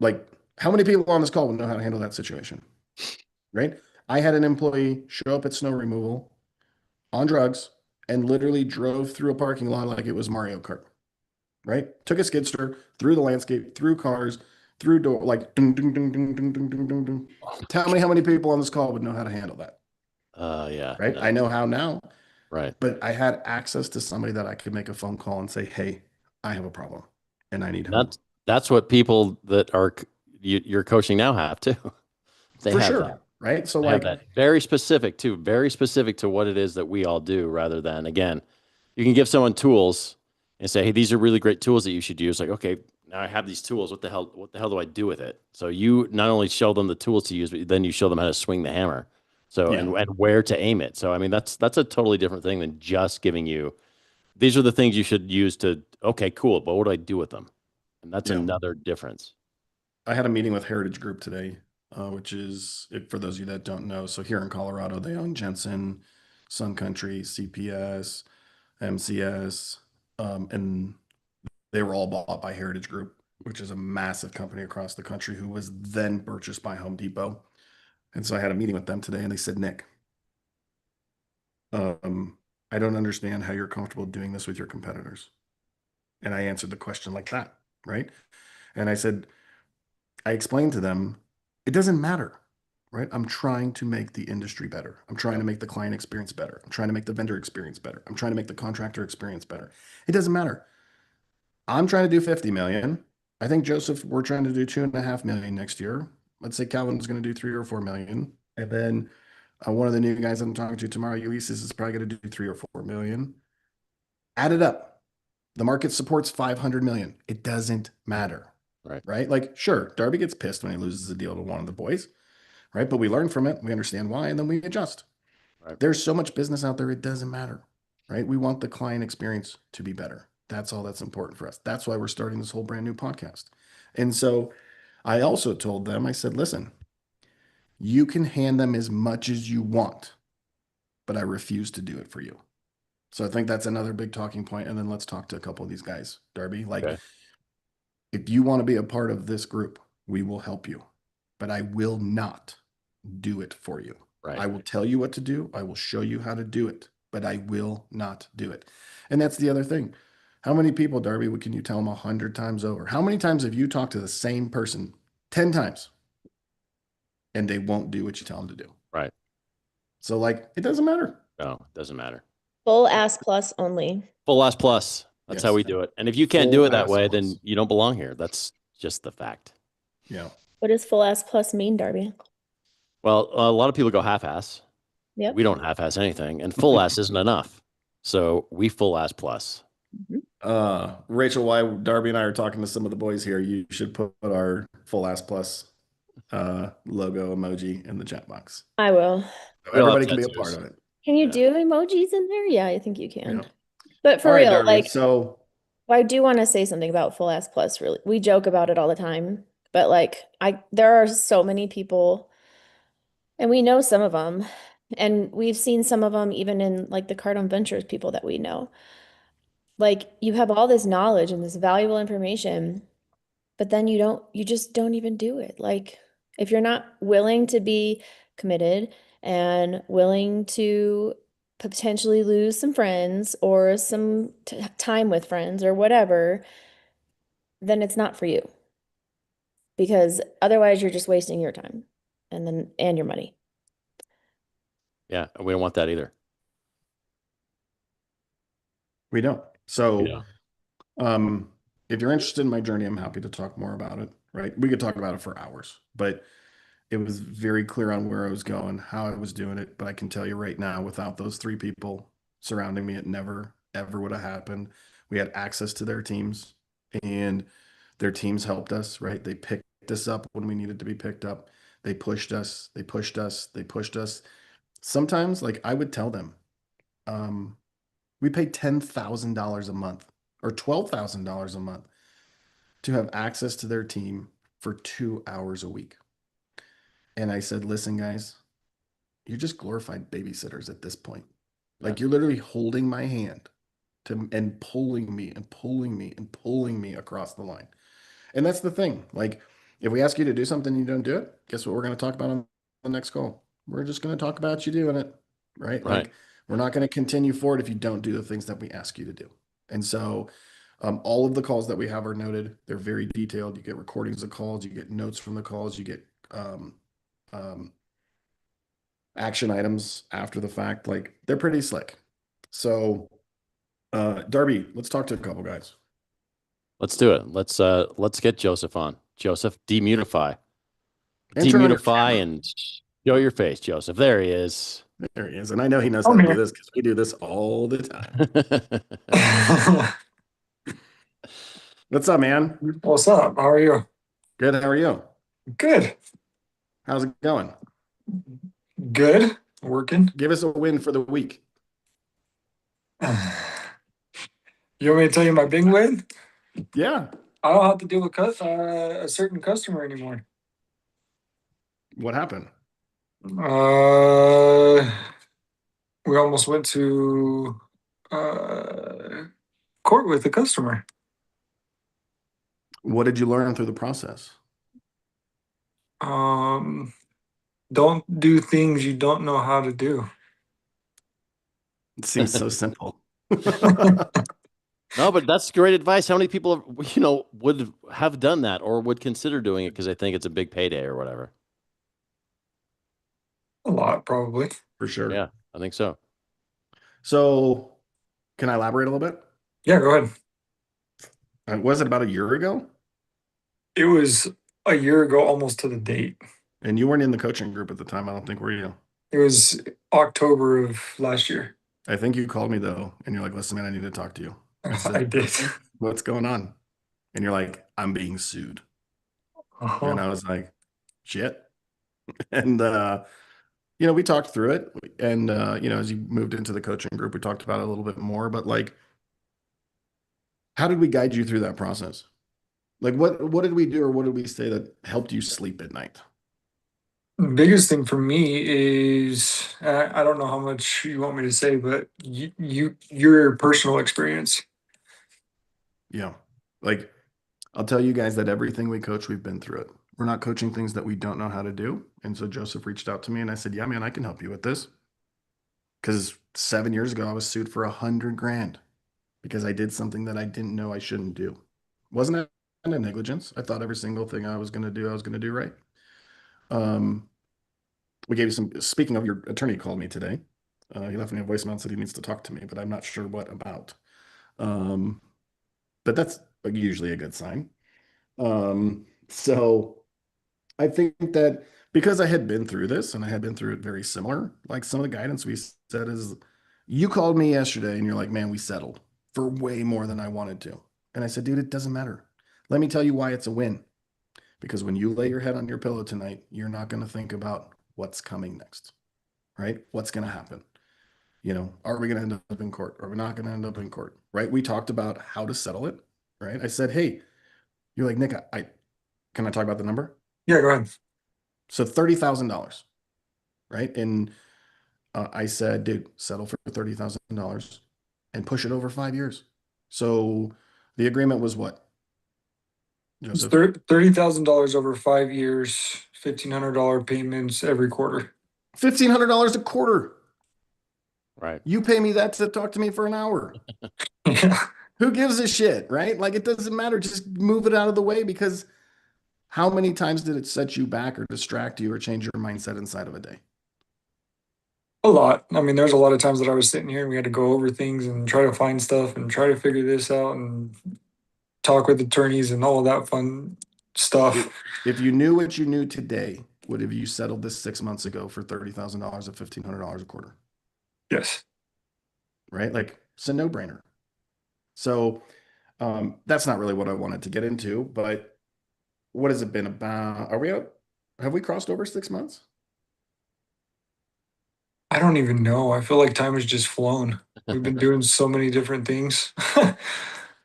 like, how many people on this call would know how to handle that situation, right? I had an employee show up at snow removal on drugs and literally drove through a parking lot like it was Mario Kart, right? Took a skidster through the landscape, through cars, through door, like ding, ding, ding, ding, ding, ding, ding, ding, ding. Tell me how many people on this call would know how to handle that, Yeah. right? No. I know how now, Right. but I had access to somebody that I could make a phone call and say, hey, I have a problem and I need help. That's what people that are you're coaching now have too. They For have sure, that. right? So They have like, that very specific too, very specific to what it is that we all do rather than, again, you can give someone tools and say, hey, these are really great tools that you should use. Like, okay, now I have these tools. What the hell do I do with it? So you not only show them the tools to use, but then you show them how to swing the hammer. So, yeah, and where to aim it. So, I mean, that's a totally different thing than just giving you, these are the things you should use to, okay, cool. But what do I do with them? And that's yeah. another difference. I had a meeting with Heritage Group today, which is, for those of you that don't know, so here in Colorado, they own Jensen, Sun Country, CPS, MCS, and they were all bought by Heritage Group, which is a massive company across the country who was then purchased by Home Depot. And so I had a meeting with them today, and they said, Nick, I don't understand how you're comfortable doing this with your competitors. And I answered the question like that, right? And I said, I explained to them, it doesn't matter, right? I'm trying to make the industry better. I'm trying to make the client experience better. I'm trying to make the vendor experience better. I'm trying to make the contractor experience better. It doesn't matter. I'm trying to do 50 million. I think Joseph, we're trying to do 2.5 million next year. Let's say Calvin's going to do 3 or 4 million. And then one of the new guys I'm talking to tomorrow, Ulysses, is probably going to do 3 or 4 million. Add it up. The market supports 500 million. It doesn't matter. Right. Right? Like, sure, Darby gets pissed when he loses a deal to one of the boys, right? But we learn from it, we understand why, and then we adjust. Right. There's so much business out there, it doesn't matter, right? We want the client experience to be better. That's all that's important for us. That's why we're starting this whole brand new podcast. And so I also told them, I said, listen, you can hand them as much as you want, but I refuse to do it for you. So I think that's another big talking point. And then let's talk to a couple of these guys, Darby. Like, Okay. if you want to be a part of this group, we will help you, but I will not do it for you. Right. I will tell you what to do. I will show you how to do it, but I will not do it. And that's the other thing. How many people, Darby, can you tell them 100 times over? How many times have you talked to the same person 10 times and they won't do what you tell them to do? Right. So like, it doesn't matter. No, it doesn't matter. Full ass plus only. Full ass plus. That's Yes. how we do it. And if you can't Full do it that ass way, plus. then you don't belong here. That's just the fact. Yeah. What does full ass plus mean, Darby? Well, a lot of people go half ass. Yep. We don't half ass anything, and full ass isn't enough. So we full ass plus. Rachel, why Darby and I are talking to some of the boys here, you should put our full ass plus logo emoji in the chat box. I will. So We all have everybody can be a tattoos. part of it. Can you Yeah. do emojis in there? Yeah, I think you can. Yeah. But for All right, real, Darby. like, So I do want to say something about full ass plus. Really, we joke about it all the time, but like, there are so many people, and we know some of them, and we've seen some of them even in like the Cardone Ventures people that we know. Like, you have all this knowledge and this valuable information, but then you just don't even do it. Like, if you're not willing to be committed and willing to potentially lose some friends or some time with friends or whatever, then it's not for you. Because otherwise you're just wasting your time and your money. Yeah, we don't want that either. we don't. So Yeah. If you're interested in my journey, I'm happy to talk more about it. Right. We could talk about it for hours, but It was very clear on where I was going, how I was doing it. But I can tell you right now, without those three people surrounding me, it never, ever would have happened. We had access to their teams, and their teams helped us, right? They picked us up when we needed to be picked up. They pushed us, they pushed us, they pushed us. Sometimes, like I would tell them, um, we pay $10,000 a month or $12,000 a month to have access to their team for 2 hours a week. And I said, listen, guys, you're just glorified babysitters at this point. Like Yeah. you're literally holding my hand and pulling me and pulling me and pulling me across the line. And that's the thing. Like if we ask you to do something and you don't do it, guess what we're going to talk about on the next call? We're just going to talk about you doing it, right? Right. Like we're not going to continue forward if you don't do the things that we ask you to do. And so all of the calls that we have are noted. They're very detailed. You get recordings of calls, you get notes from the calls, you get um, action items after the fact. Like they're pretty slick. So, Darby, let's talk to a couple guys. Let's do it. Let's get Joseph on. Joseph, demutify. And turn on your Demutify camera. and show your face, Joseph. There he is. There he is. And I know he knows how I'm to do here. this because we do this all the time. What's up, man? What's up? How are you? Good. How are you? Good. How's it going? Good. Working. Give us a win for the week. You want me to tell you my big win? Yeah. I don't have to deal with a certain customer anymore. What happened? We almost went to court with the customer. What did you learn through the process? Don't do things you don't know how to do. It seems so simple. No, but that's great advice. How many people, would have done that or would consider doing it because they think it's a big payday or whatever? A lot, probably. For sure. Yeah, I think so. So, can I elaborate a little bit? Yeah, go ahead. Was it about a year ago? It was a year ago, almost to the date. And you weren't in the coaching group at the time, I don't think, were you? It was October of last year. I think you called me though, and you're like, listen, man, I need to talk to you. I said, I did. what's going on? And you're like, I'm being sued. And I was like, shit. And, we talked through it. And, as you moved into the coaching group, we talked about it a little bit more. But like, how did we guide you through that process? Like, what did we do or what did we say that helped you sleep at night? Biggest thing for me is I don't know how much you want me to say, but your personal experience. Yeah. Like, I'll tell you guys that everything we coach, we've been through it. We're not coaching things that we don't know how to do. And so Joseph reached out to me and I said, yeah, man, I can help you with this. Because 7 years ago, I was sued for $100,000 because I did something that I didn't know I shouldn't do. Wasn't that kind of negligence? I thought every single thing I was going to do right. We gave you some, speaking of, your attorney called me today. He left me a voicemail and said he needs to talk to me, but I'm not sure what about. But that's usually a good sign. So I think that because I had been through this and I had been through it very similar, like some of the guidance we said is, you called me yesterday and you're like, man, we settled for way more than I wanted to. And I said, dude, it doesn't matter. Let me tell you why it's a win. Because when you lay your head on your pillow tonight, you're not going to think about what's coming next, right? What's going to happen? Are we going to end up in court? Are we not going to end up in court, right? We talked about how to settle it, right? I said, hey, you're like, Nick, can I talk about the number? Yeah, go ahead. So $30,000, right? And I said, dude, settle for $30,000 and push it over 5 years. So the agreement was what? It's Joseph? $30,000 over 5 years, $1,500 payments every quarter. $1,500 a quarter. Right. You pay me that to talk to me for an hour. Yeah. Who gives a shit, right? Like it doesn't matter. Just move it out of the way because how many times did it set you back or distract you or change your mindset inside of a day? A lot. I mean, there's a lot of times that I was sitting here and we had to go over things and try to find stuff and try to figure this out and talk with attorneys and all of that fun stuff. If you knew what you knew today, would have you settled this 6 months ago for $30,000 at $1,500 a quarter? Yes. Right? Like it's a no-brainer. So that's not really what I wanted to get into, but what has it been about? Are we out? Have we crossed over 6 months? I don't even know. I feel like time has just flown. We've been doing so many different things.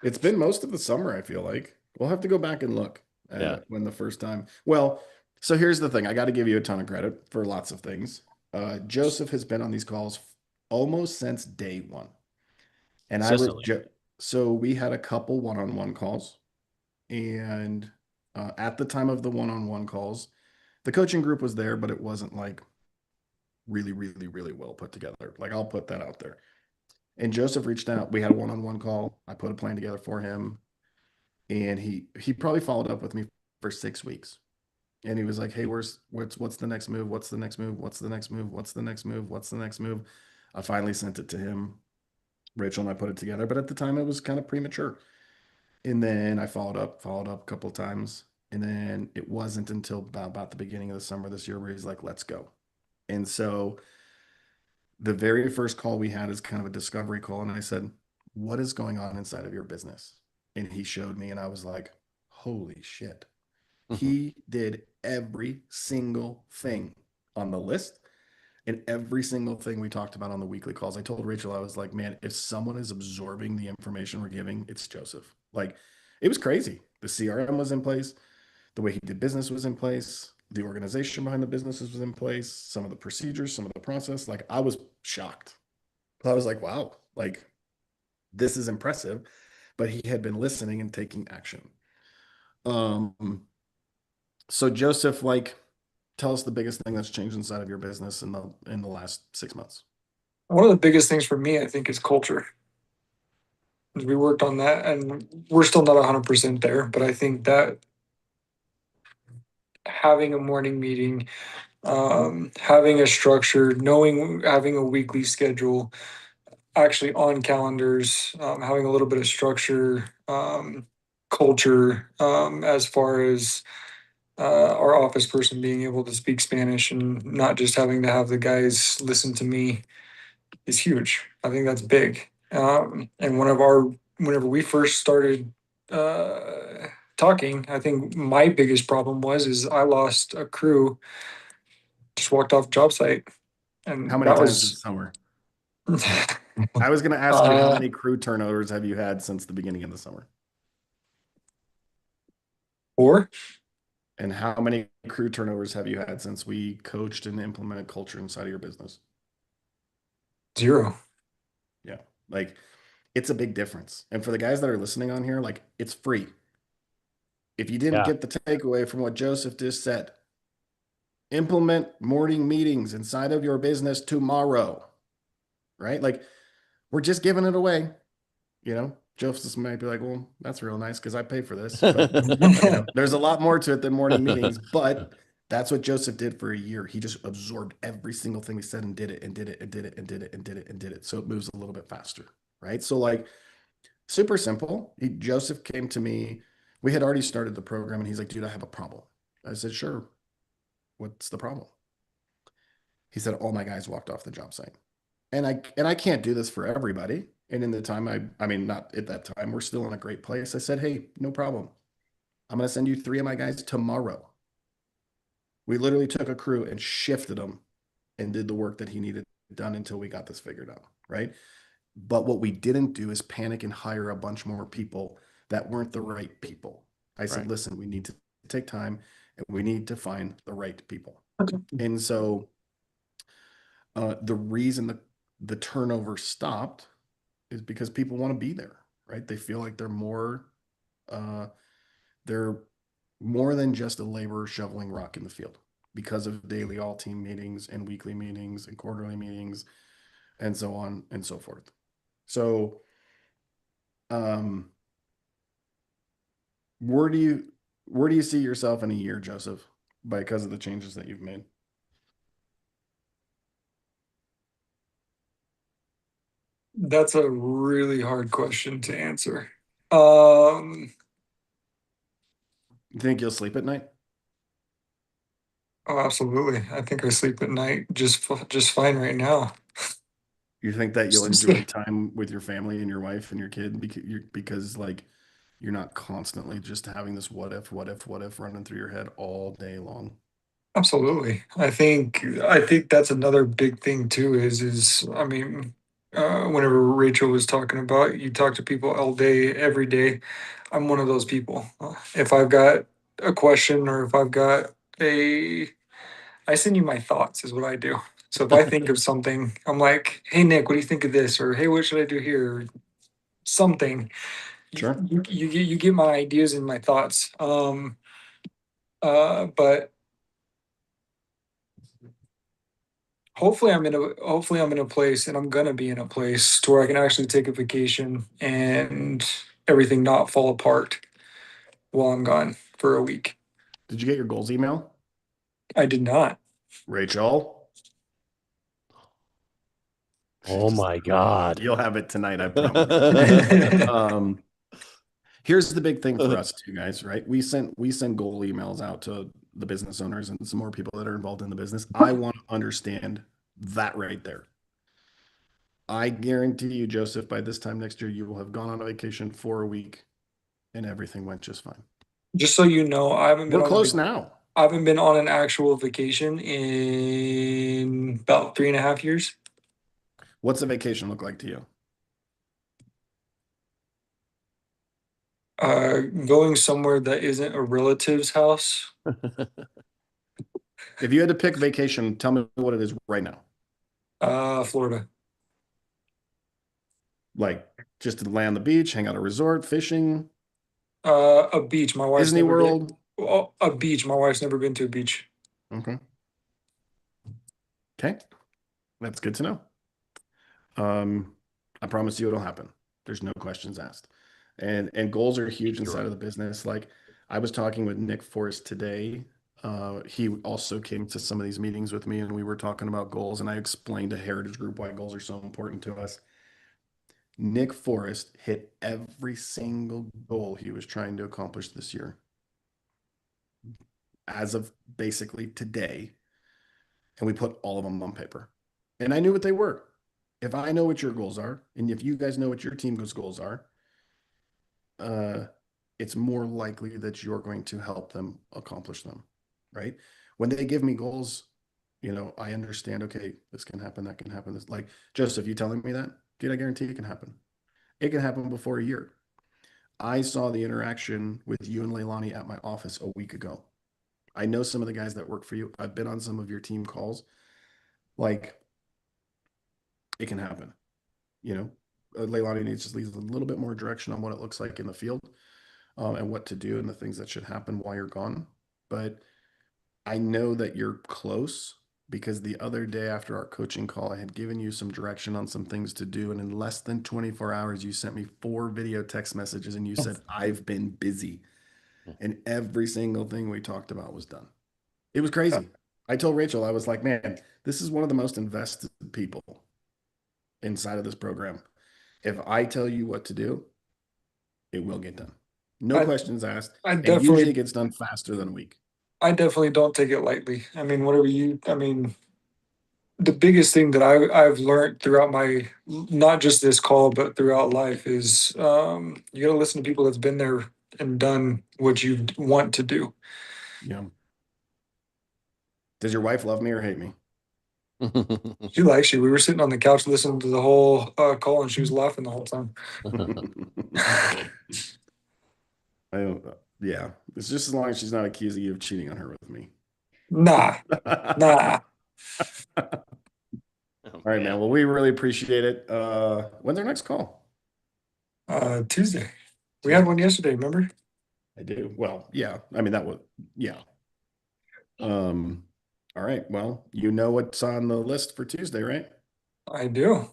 It's been most of the summer, I feel like. We'll have to go back and look Yeah. at when the first time. Well, so here's the thing. I got to give you a ton of credit for lots of things. Joseph has been on these calls almost since day one. And I was Consistently. so we had a couple one-on-one calls. And at the time of the one-on-one calls, the coaching group was there, but it wasn't like really, really, really well put together. Like I'll put that out there. And Joseph reached out. We had a one-on-one call. I put a plan together for him. And he probably followed up with me for 6 weeks. And he was like, "Hey, what's the next move? What's the next move? What's the next move? What's the next move? What's the next move?" I finally sent it to him. Rachel and I put it together, but at the time it was kind of premature. And then I followed up a couple of times. And then it wasn't until about the beginning of the summer this year where he's like, "Let's go." And so the very first call we had is kind of a discovery call. And I said, "What is going on inside of your business?" And he showed me, and I was like, "Holy shit." He did every single thing on the list and every single thing we talked about on the weekly calls. I told Rachel, I was like, "Man, if someone is absorbing the information we're giving, it's Joseph." Like, it was crazy. The CRM was in place, the way he did business was in place, the organization behind the businesses was in place, some of the procedures, some of the process. Like, I was shocked. I was like, "Wow, like, this is impressive." But he had been listening and taking action. So Joseph, like, tell us the biggest thing that's changed inside of your business in the last 6 months. One of the biggest things for me, I think, is culture. We worked on that, and we're still not 100% there, but I think that having a morning meeting, having a structure, knowing having a weekly schedule, actually on calendars, having a little bit of structure, culture, as far as our office person being able to speak Spanish and not just having to have the guys listen to me is huge. I think that's big. And whenever we first started talking, I think my biggest problem is I lost a crew, just walked off job site, How and many that times this was summer? I was going to ask you, how many crew turnovers have you had since the beginning of the summer? 4. And how many crew turnovers have you had since we coached and implemented culture inside of your business? 0. Yeah. Like, it's a big difference. And for the guys that are listening on here, like, it's free. If you didn't Yeah. get the takeaway from what Joseph just said, implement morning meetings inside of your business tomorrow, right? Like, we're just giving it away. Joseph might be like, "Well, that's real nice because I pay for this." But there's a lot more to it than morning meetings. But that's what Joseph did for a year. He just absorbed every single thing we said and did it and did it and did it and did it and did it and did it. So it moves a little bit faster, right? So, like, super simple. Joseph came to me. We had already started the program, and he's like, "Dude, I have a problem." I said, "Sure. What's the problem?" He said, "All my guys walked off the job site." And I can't do this for everybody. And in the time, I mean, not at that time, we're still in a great place. I said, "Hey, no problem. I'm going to send you 3 of my guys tomorrow." We literally took a crew and shifted them and did the work that he needed done until we got this figured out, right? But what we didn't do is panic and hire a bunch more people that weren't the right people. I said, Right. "Listen, we need to take time and we need to find the right people." And so the reason the turnover stopped is because people want to be there, right? They feel like uh, they're more than just a laborer shoveling rock in the field because of daily all team meetings and weekly meetings and quarterly meetings and so on and so forth. So, um, where do you see yourself in a year, Joseph, because of the changes that you've made? That's a really hard question to answer. Um, You think you'll sleep at night? Oh, absolutely. I think I sleep at night just fine right now. You think that you'll enjoy time with your family and your wife and your kid because like you're not constantly just having this what if running through your head all day long. Absolutely. I think that's another big thing too is I mean, whenever Rachel was talking about you talk to people all day, every day, I'm one of those people. If I've got a question or if I've got a I send you my thoughts is what I do. So if I think of something, I'm like, "Hey Nick, what do you think of this?" Or "Hey, what should I do here?" Or something. Sure. You get my ideas and my thoughts. But hopefully I'm in a place and I'm gonna be in a place to where I can actually take a vacation and everything not fall apart while I'm gone for a week. Did you get your goals email? I did not. Rachel? Oh my God. You'll have it tonight, I promise. Here's the big thing for us too, guys, right? We send goal emails out to the business owners and some more people that are involved in the business. I want to understand that right there. I guarantee you, Joseph, by this time next year, you will have gone on a vacation for a week and everything went just fine. Just so you know, We're close now. I haven't been on an actual vacation in about 3.5 years. What's a vacation look like to you? Going somewhere that isn't a relative's house. If you had to pick vacation, tell me what it is right now. Florida. Like just to lay on the beach, hang out at a resort, fishing, A beach. My wife's Disney never World. been. Oh, a beach. My wife's never been to a beach. Okay. Okay. That's good to know. I promise you it'll happen. There's no questions asked. And goals are huge inside of the business. Like I was talking with Nick Forrest today. He also came to some of these meetings with me and we were talking about goals and I explained to Heritage Group why goals are so important to us. Nick Forrest hit every single goal he was trying to accomplish this year. As of basically today, and we put all of them on paper. And I knew what they were. If I know what your goals are, and if you guys know what your team's goals are, it's more likely that you're going to help them accomplish them, right? When they give me goals, I understand, okay, this can happen, that can happen. This, like, Joseph, you telling me that? Dude, I guarantee it can happen. It can happen before a year. I saw the interaction with you and Leilani at my office a week ago. I know some of the guys that work for you. I've been on some of your team calls. Like, it can happen. Leilani needs to leave a little bit more direction on what it looks like in the field and what to do and the things that should happen while you're gone. But I know that you're close because the other day after our coaching call, I had given you some direction on some things to do. And in less than 24 hours, you sent me 4 video text messages and you said, I've been busy. And every single thing we talked about was done. It was crazy. I told Rachel, I was like, man, this is one of the most invested people inside of this program. If I tell you what to do, it will get done. No questions asked. And usually it gets done faster than a week. I definitely don't take it lightly. I mean, the biggest thing that I've learned throughout my, not just this call, but throughout life is you got to listen to people that's been there and done what you want to do. Yeah. Does your wife love me or hate me? She likes you. We were sitting on the couch listening to the whole call and she was laughing the whole time. Yeah. It's just as long as she's not accusing you of cheating on her with me. Nah. All right, man. Well, we really appreciate it. When's our next call? Tuesday. We had one yesterday, remember? I do. Well, yeah. I mean, yeah. All right. Well, you know what's on the list for Tuesday, right? I do.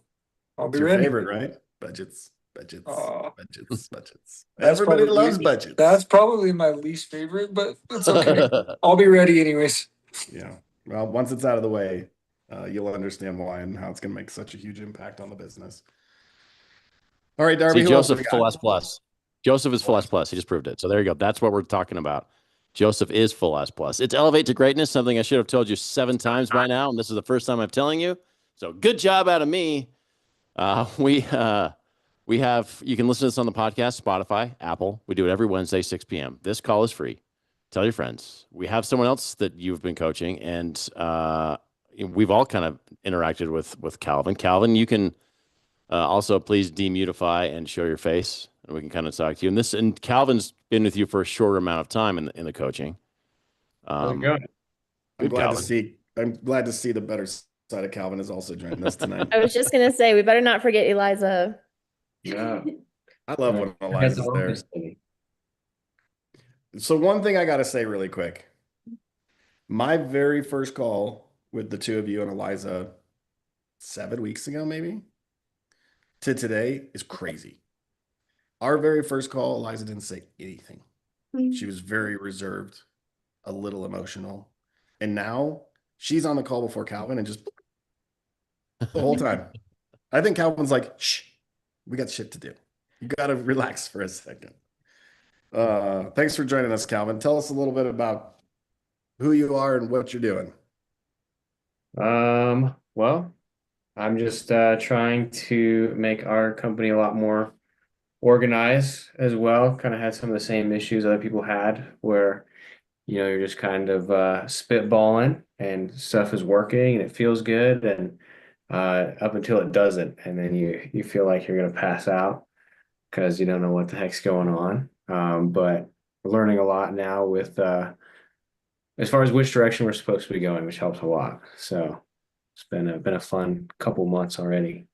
I'll be It's your ready. favorite, right? Budgets. Everybody loves budgets. That's probably my least favorite, but it's okay. I'll be ready anyways. Yeah. Well, once it's out of the way, you'll understand why and how it's going to make such a huge impact on the business. All right, Darby. See, Joseph full S plus. Joseph is full S plus. He just proved it. So there you go. That's what we're talking about. Joseph is full S plus. It's Elevate to Greatness, something I should have told you 7 times by now, and this is the first time I'm telling you. So good job out of me. We have, you can listen to this on the podcast, Spotify, Apple. We do it every Wednesday, 6 p.m. This call is free. Tell your friends. We have someone else that you've been coaching, and we've all kind of interacted with Calvin. Calvin, you can also please demutify and show your face, and we can kind of talk to you. And Calvin's been with you for a shorter amount of time in the coaching. How's it Um, going? I'm Good, glad Calvin. to see. I'm glad to see the better side of Calvin is also joining us tonight. I was just gonna say, we better not forget Eliza. Yeah. I love when I Eliza's guess I'll there. miss it. So one thing I got to say really quick. My very first call with the two of you and Eliza 7 weeks ago, maybe, to today is crazy. Our very first call, Eliza didn't say anything. She was very reserved, a little emotional. And now she's on the call before Calvin and just the whole time. I think Calvin's like, shh, we got shit to do. You got to relax for a second. Thanks for joining us, Calvin. Tell us a little bit about who you are and what you're doing. Well, I'm just trying to make our company a lot more organized as well. Kind of had some of the same issues other people had where, you're just kind of spitballing and stuff is working and it feels good and up until it doesn't, and then you feel like you're gonna pass out because you don't know what the heck's going on. But we're learning a lot now with as far as which direction we're supposed to be going, which helps a lot. So it's been a fun couple months already.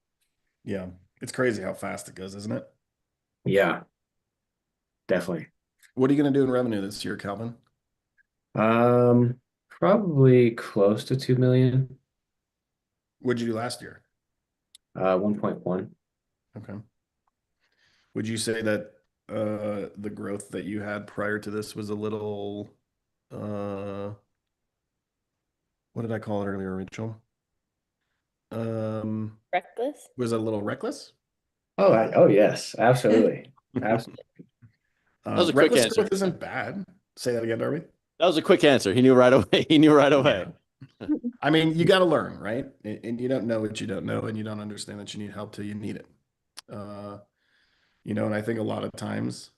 Yeah, it's crazy how fast it goes, isn't it? Yeah, definitely. What are you going to do in revenue this year, Calvin? Probably close to 2 million, What did you do last year? 1.1. Okay. Would you say that the growth that you had prior to this was a little, what did I call it earlier, Rachel? Reckless. Was it a little reckless? Oh yes, absolutely. Absolutely. That was a quick Reckless answer. growth isn't bad. Say that again, Darby. That was a quick answer. He knew right away. He knew right away. I mean, you got to learn, right? And you don't know what you don't know, and you don't understand that you need help till you need it. And I think a lot of times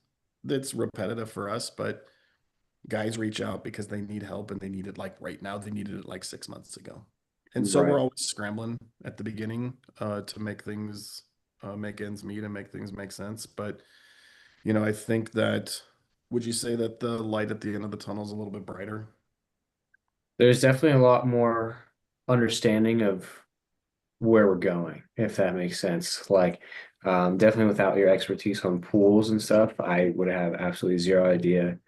that's repetitive for us, but guys reach out because they need help and they need it like right now. They needed it like 6 months ago. And so Right. we're always scrambling at the beginning to make things make ends meet and make things make sense. But, I think that, would you say that the light at the end of the tunnel is a little bit brighter? There's definitely a lot more understanding of where we're going, if that makes sense. Like, definitely without your expertise on pools and stuff, I would have absolutely zero idea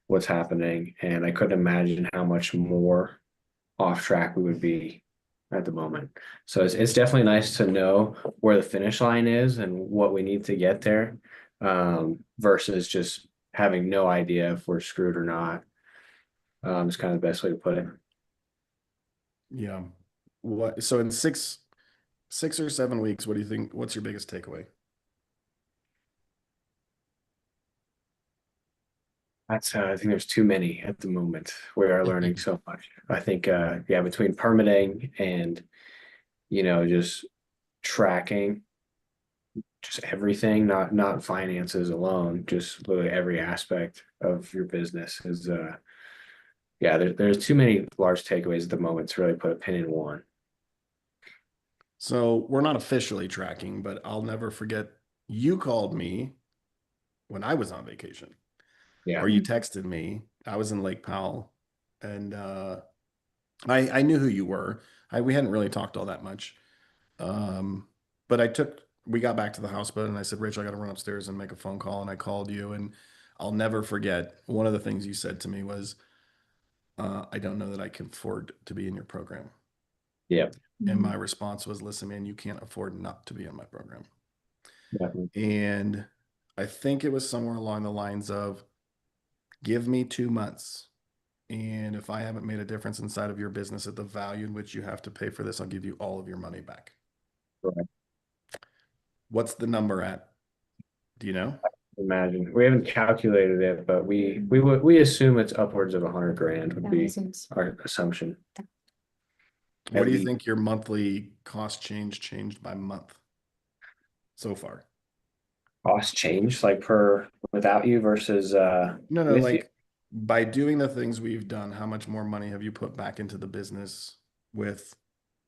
what's happening, and I couldn't imagine how much more off track we would be at the moment. So it's definitely nice to know where the finish line is and what we need to get there, versus just having no idea if we're screwed or not. It's kind of the best way to put it. Yeah. So in 6 or 7 weeks, what do you think? What's your biggest takeaway? That's I think there's too many at the moment. We are learning so much. I think yeah, between permitting and just tracking just everything, not finances alone, just literally every aspect of your business is yeah, there's too many large takeaways at the moment to really put a pin in one. So we're not officially tracking, but I'll never forget you called me when I was on vacation. Yeah. Or you texted me. I was in Lake Powell, and I knew who you were. We hadn't really talked all that much, but we got back to the hospital, and I said, Rachel, I got to run upstairs and make a phone call, and I called you, and I'll never forget one of the things you said to me was, I don't know that I can afford to be in your program. Yeah. And my response was, listen, man, you can't afford not to be in my program. Definitely. And I think it was somewhere along the lines of, give me 2 months. And if I haven't made a difference inside of your business at the value in which you have to pay for this, I'll give you all of your money back. Right. What's the number at? Do you know? imagine. We haven't calculated it, but we assume it's upwards of 100 grand would be Thousands. our assumption. What At do you least. think your monthly cost changed by month so far? Cost change like per without you versus No, with you? like by doing the things we've done, how much more money have you put back into the business with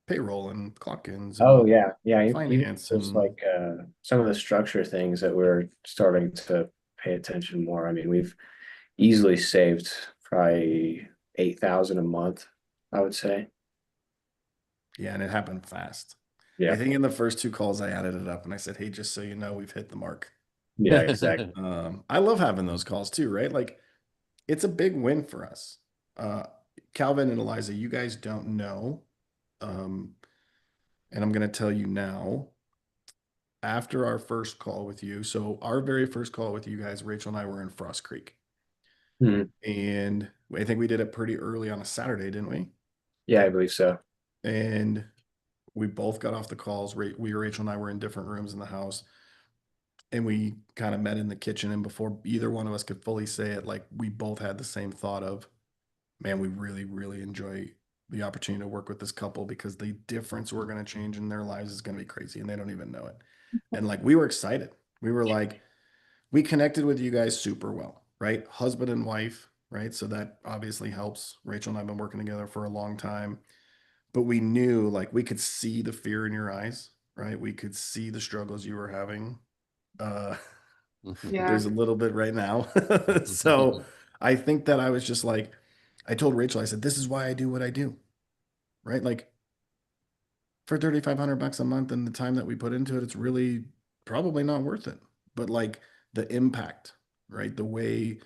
payroll and clock-ins? Oh and yeah, yeah. finance Just and like some of the structure things that we're starting to pay attention more. I mean, we've easily saved probably 8,000 a month, I would say. yeah, and it happened fast. Yeah, I think in the first two calls I added it up and I said, hey, just so you know, we've hit the mark. yeah, exactly. I love having those calls too, right? Like it's a big win for us. Calvin and Eliza, you guys don't know. And I'm going to tell you now, after our first call with you. So our very first call with you guys, Rachel and I were in Frost Creek. Mhm. And I think we did it pretty early on a Saturday, didn't we? Yeah, I believe so. And we both got off the calls. Rachel and I were in different rooms in the house. And we kind of met in the kitchen. And before either one of us could fully say it, like we both had the same thought of, man, we really, really enjoy the opportunity to work with this couple because the difference we're going to change in their lives is going to be crazy and they don't even know it. And like we were excited. We were like, we connected with you guys super well, right? Husband and wife, right? So that obviously helps. Rachel and I have been working together for a long time, but we knew like we could see the fear in your eyes, right? We could see the struggles you were having. Yeah. There's a little bit right now. So I think that I was just like, I told Rachel, I said, this is why I do what I do, right? Like for 3,500 bucks a month and the time that we put into it, it's really probably not worth it. But like the impact, right? The way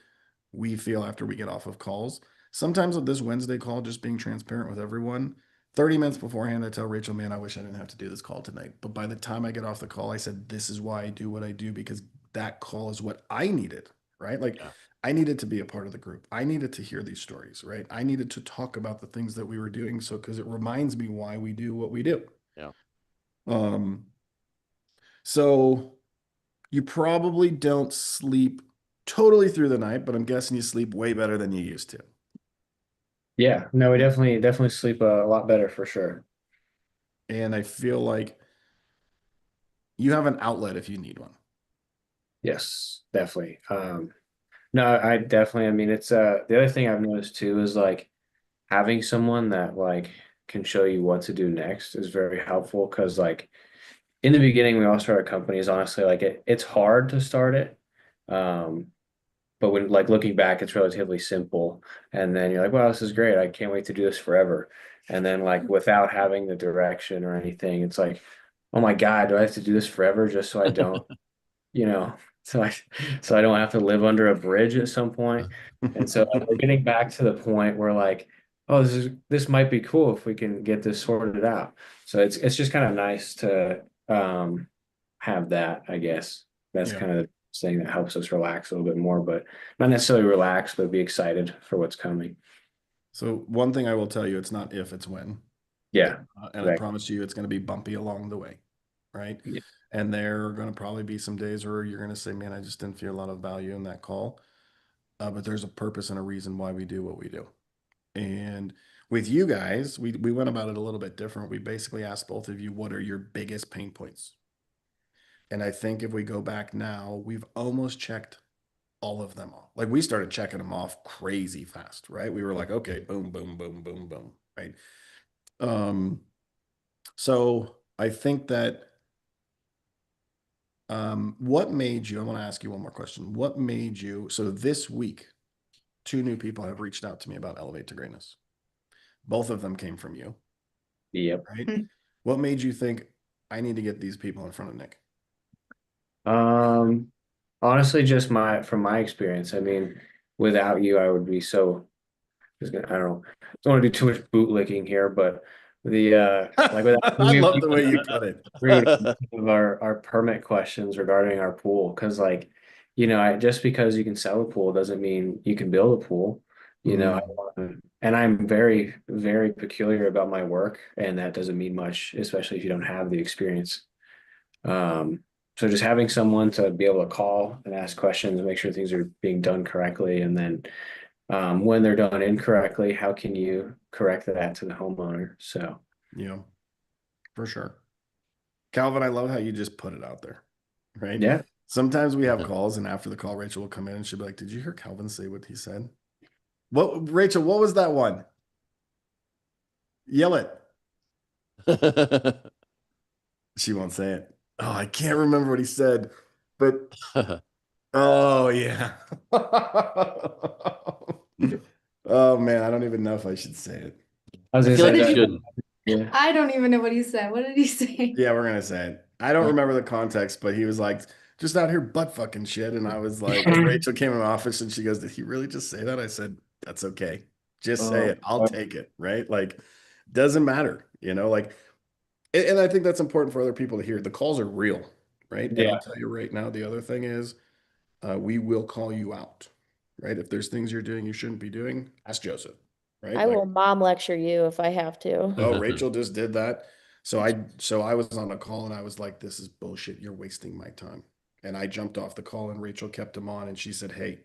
we feel after we get off of calls. Sometimes with this Wednesday call, just being transparent with everyone, 30 minutes beforehand, I tell Rachel, man, I wish I didn't have to do this call tonight. But by the time I get off the call, I said, this is why I do what I do because that call is what I needed, right? Like Yeah. I needed to be a part of the group. I needed to hear these stories, right? I needed to talk about the things that we were doing. So, because it reminds me why we do what we do. Yeah. So you probably don't sleep totally through the night, but I'm guessing you sleep way better than you used to. Yeah, no, we definitely sleep a lot better for sure. And I feel like you have an outlet if you need one. Yes, definitely. No, I definitely, I mean, it's the other thing I've noticed too is like having someone that like can show you what to do next is very helpful because like in the beginning we all started companies, honestly, like it's hard to start it. Um, but when like looking back, it's relatively simple. And then you're like, wow, this is great. I can't wait to do this forever. And then like without having the direction or anything, it's like, oh my God, do I have to do this forever just so I don't you know, so I don't have to live under a bridge at some point. And so like, we're getting back to the point where like, oh, this might be cool if we can get this sorted out. So it's just kind of nice to have that, I guess. That's Yeah. kind of the thing that helps us relax a little bit more, but not necessarily relax, but be excited for what's coming. So one thing I will tell you, it's not if, it's when. Yeah. And I Right. promise you it's going to be bumpy along the way, right? Yeah. And there are going to probably be some days where you're going to say, man, I just didn't feel a lot of value in that call. But there's a purpose and a reason why we do what we do. And with you guys, we went about it a little bit different. We basically asked both of you, what are your biggest pain points? And I think if we go back now, we've almost checked all of them off. Like we started checking them off crazy fast, right? We were like, okay, boom, boom, boom, boom, boom, right? So I think that what made you, I want to ask you one more question. What made you, so this week, 2 new people have reached out to me about Elevate to Greatness. Both of them came from you, Yep. right? What made you think I need to get these people in front of Nick? Honestly, just from my experience, I mean, without you, I would be so I don't know. Don't want to do too much bootlicking here, but the like without I love the way you put it. of our permit questions regarding our pool, because like, just because you can sell a pool doesn't mean you can build a pool. And I'm very, very peculiar about my work, and that doesn't mean much, especially if you don't have the experience. So So just having someone to be able to call and ask questions and make sure things are being done correctly. And then when they're done incorrectly, how can you correct that to the homeowner? So Yeah, for sure. Calvin, I love how you just put it out there, right? yeah. Sometimes we have calls, and after the call, Rachel will come in and she'll be like, "Did you hear Calvin say what he said?" What, Rachel? What was that one? Yell it. She won't say it. Oh, I can't remember what he said, but oh yeah. Oh man, I don't even know if I should say it. I was I gonna feel say like you that. should. Yeah. I don't even know what he said. What did he say? Yeah, we're gonna say it. I don't remember the context, but he was like, just out here butt fucking shit. And I was like, Rachel came in the office and she goes, "Did he really just say that?" I said, "That's okay. Just say it. I'll take it." Right? Like, doesn't matter, like, and I think that's important for other people to hear. The calls are real, right? And Yeah. I'll tell you right now, the other thing is, we will call you out, right? If there's things you're doing you shouldn't be doing, ask Joseph, right? I Like, will mom lecture you if I have to. oh, Rachel just did that. So I was on a call and I was like, "This is bullshit. You're wasting my time." And I jumped off the call and Rachel kept him on and she said, "Hey,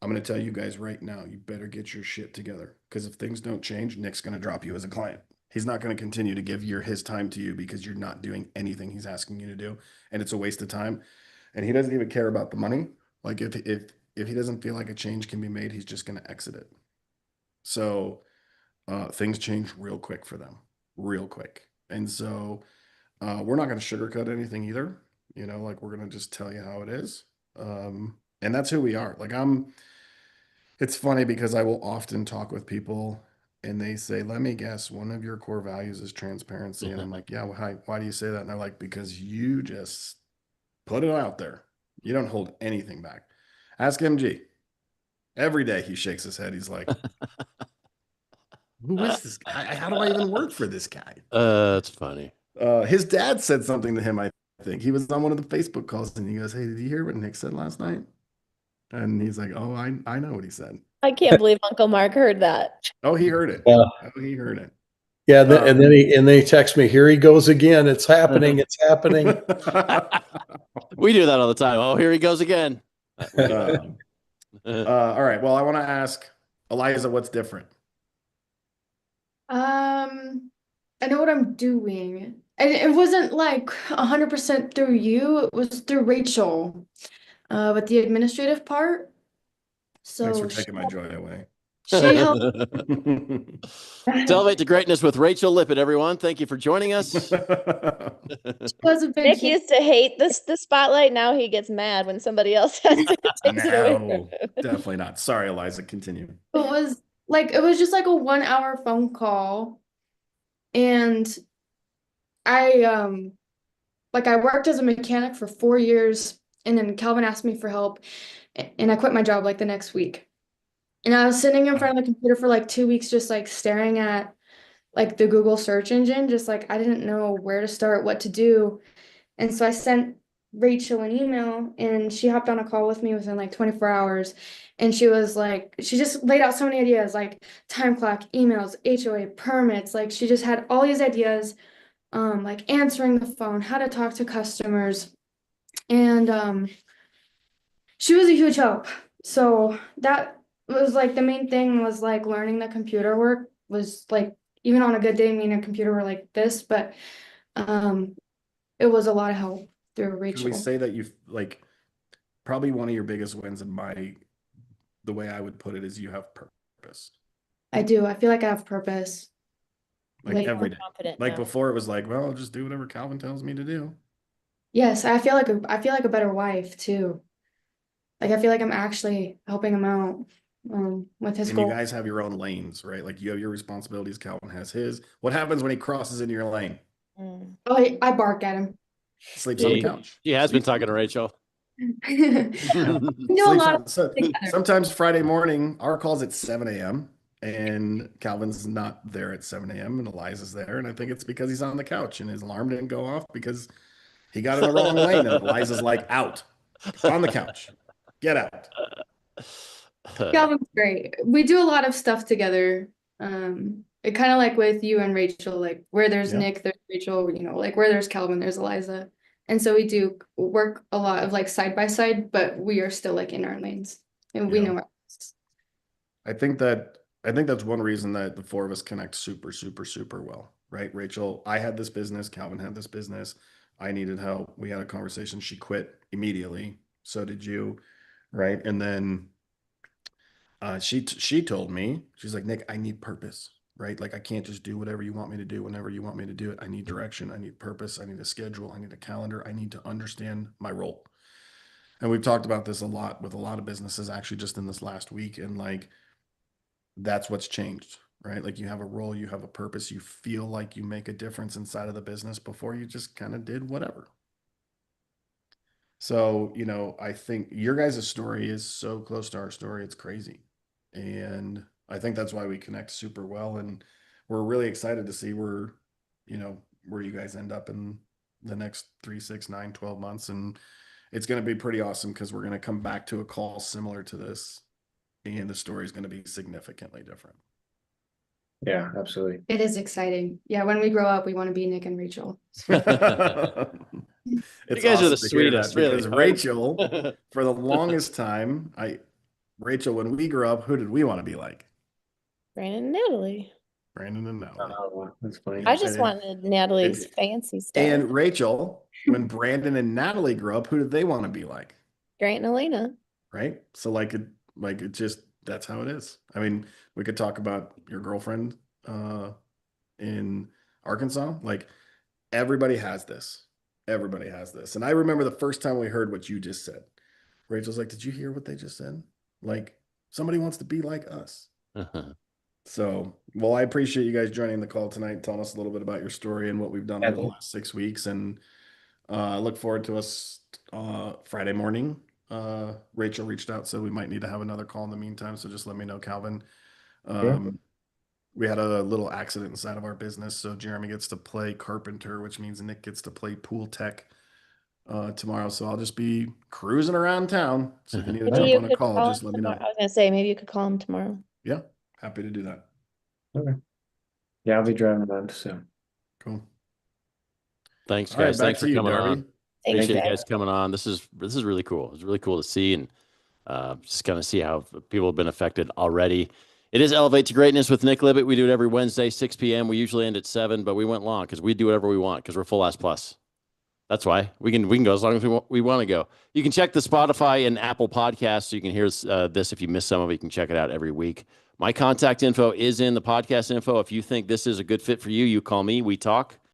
I'm going to tell you guys right now, you better get your shit together. Because if things don't change, Nick's going to drop you as a client. He's not going to continue to give his time to you because you're not doing anything he's asking you to do. And it's a waste of time. And he doesn't even care about the money. Like if he doesn't feel like a change can be made, he's just going to exit it." So things change real quick for them, real quick. And so we're not going to sugarcoat anything either. Like we're going to just tell you how it is. And that's who we are. Like it's funny because I will often talk with people and they say, "Let me guess, one of your core values is transparency." And I'm like, "Yeah, well, why do you say that?" And they're like, "Because you just put it out there. You don't hold anything back." Ask MG. Every day he shakes his head. He's like, "Who is this guy? How do I even work for this guy?" That's funny. His dad said something to him, I think. He was on one of the Facebook calls and he goes, "Hey, did you hear what Nick said last night?" And he's like, "Oh, I know what he said." I can't believe Uncle Mark heard that. Oh, he heard it. Yeah. Oh, he heard it. Yeah, and then he texts me, "Here he goes again. It's happening. It's happening." We do that all the time. Oh, here he goes again. All right. Well, I want to ask Eliza, what's different? I know what I'm doing. And it wasn't like 100% through you, it was through Rachel. With the administrative part. Thanks for So taking my joy away. she helped. It's Elevate to Greatness with Rachel Lippett, everyone. Thank you for joining us. She was a big Nick hit. used to hate the spotlight. Now he gets mad when somebody else has to takes it away from No, him. definitely not. Sorry, Eliza. Continue. It was just like a 1 hour phone call. And I I worked as a mechanic for 4 years, and then Calvin asked me for help, and I quit my job like the next week. And I was sitting in front of the computer for like 2 weeks, just like staring at like the Google search engine, just like I didn't know where to start, what to do. And so I sent Rachel an email and she hopped on a call with me within like 24 hours. And she was like, she just laid out so many ideas like time clock, emails, HOA, permits. Like she just had all these ideas, like answering the phone, how to talk to customers. And she was a huge help. So that was like the main thing was like learning the computer work was like even on a good day, me and a computer were like this, but it was a lot of help through Can Rachel. we say that you've like probably one of your biggest wins in the way I would put it is you have purpose. I do. I feel like I have purpose. Like Like, every day. Confident Like now. before it was like, well, I'll just do whatever Calvin tells me to do. Yes, I feel like a better wife too. Like I feel like I'm actually helping him out with his And you goal. guys have your own lanes, right? Like you have your responsibilities, Calvin has his. What happens when he crosses into your lane? Mm. Oh, I bark at him. Sleeps on the couch. He has been talking to Rachel. We do a Sleeps lot on- of so- together. sometimes Friday morning, our call's at 7 a.m. and Calvin's not there at 7 a.m. and Eliza's there. And I think it's because he's on the couch and his alarm didn't go off because he got in the wrong lane. And Eliza's like, out on the couch, get out. Calvin's great. We do a lot of stuff together. It kind of like with you and Rachel, like where there's Yeah. Nick, there's Rachel, like where there's Calvin, there's Eliza. And so we do work a lot of like side by side, but we are still like in our lanes and we Yeah. know our I think that's one reason that the four of us connect super, super, super well, right? Rachel, I had this business, Calvin had this business. I needed help. We had a conversation. She quit immediately. So did you, right? And then she told me, she's like, Nick, I need purpose, right? Like I can't just do whatever you want me to do whenever you want me to do it. I need direction. I need purpose. I need a schedule. I need a calendar. I need to understand my role. And we've talked about this a lot with a lot of businesses actually just in this last week. And like, that's what's changed, right? Like you have a role, you have a purpose, you feel like you make a difference inside of the business before you just kind of did whatever. So, I think your guys' story is so close to our story, it's crazy. And I think that's why we connect super well. And we're really excited to see where you guys end up in the next 3, 6, 9, 12 months. And it's going to be pretty awesome because we're going to come back to a call similar to this and the story is going to be significantly different. Yeah, absolutely. It is exciting. Yeah, when we grow up, we want to be Nick and Rachel. It's You guys are the awesome to hear that sweetest, really. because Rachel, for the longest time, Rachel, when we grew up, who did we want to be like? Brandon and Natalie. Brandon and Natalie. Oh, that's funny. I just And- wanted Natalie's fancy stuff. And Rachel, when Brandon and Natalie grew up, who did they want to be like? Grant and Elena. Right? So it just that's how it is. I mean, we could talk about your girlfriend in Arkansas. Like everybody has this. Everybody has this. And I remember the first time we heard what you just said. Rachel's like, "Did you hear what they just said? Like somebody wants to be like us." So, well, I appreciate you guys joining the call tonight and telling us a little bit about your story and what we've done over the last 6 weeks. And I look forward to us Friday morning. Rachel reached out, said we might need to have another call in the meantime. So just let me know, Calvin. We had a little accident inside of our business. So Jeremy gets to play carpenter, which means Nick gets to play pool tech tomorrow. So I'll just be cruising around town. So if you need to Maybe jump you on a could call, call just him let me know. tomorrow. I was gonna say maybe you could call him tomorrow. Yeah, happy to do that. Yeah, I'll be driving around soon. Cool. Thanks, All right, guys. back Thanks to for you, coming Darby. on. Thanks, Appreciate you guys. guys coming on. This is really cool. It's really cool to see and just kind of see how people have been affected already. It is Elevate to Greatness with Nick Libet. We do it every Wednesday, 6 p.m. We usually end at 7, but we went long because we do whatever we want because we're full ass plus. That's why we can go as long as we want to go. You can check the Spotify and Apple podcasts so you can hear this. If you miss some of it, you can check it out every week. My contact info is in the podcast info. If you think this is a good fit for you, you call me. We talk.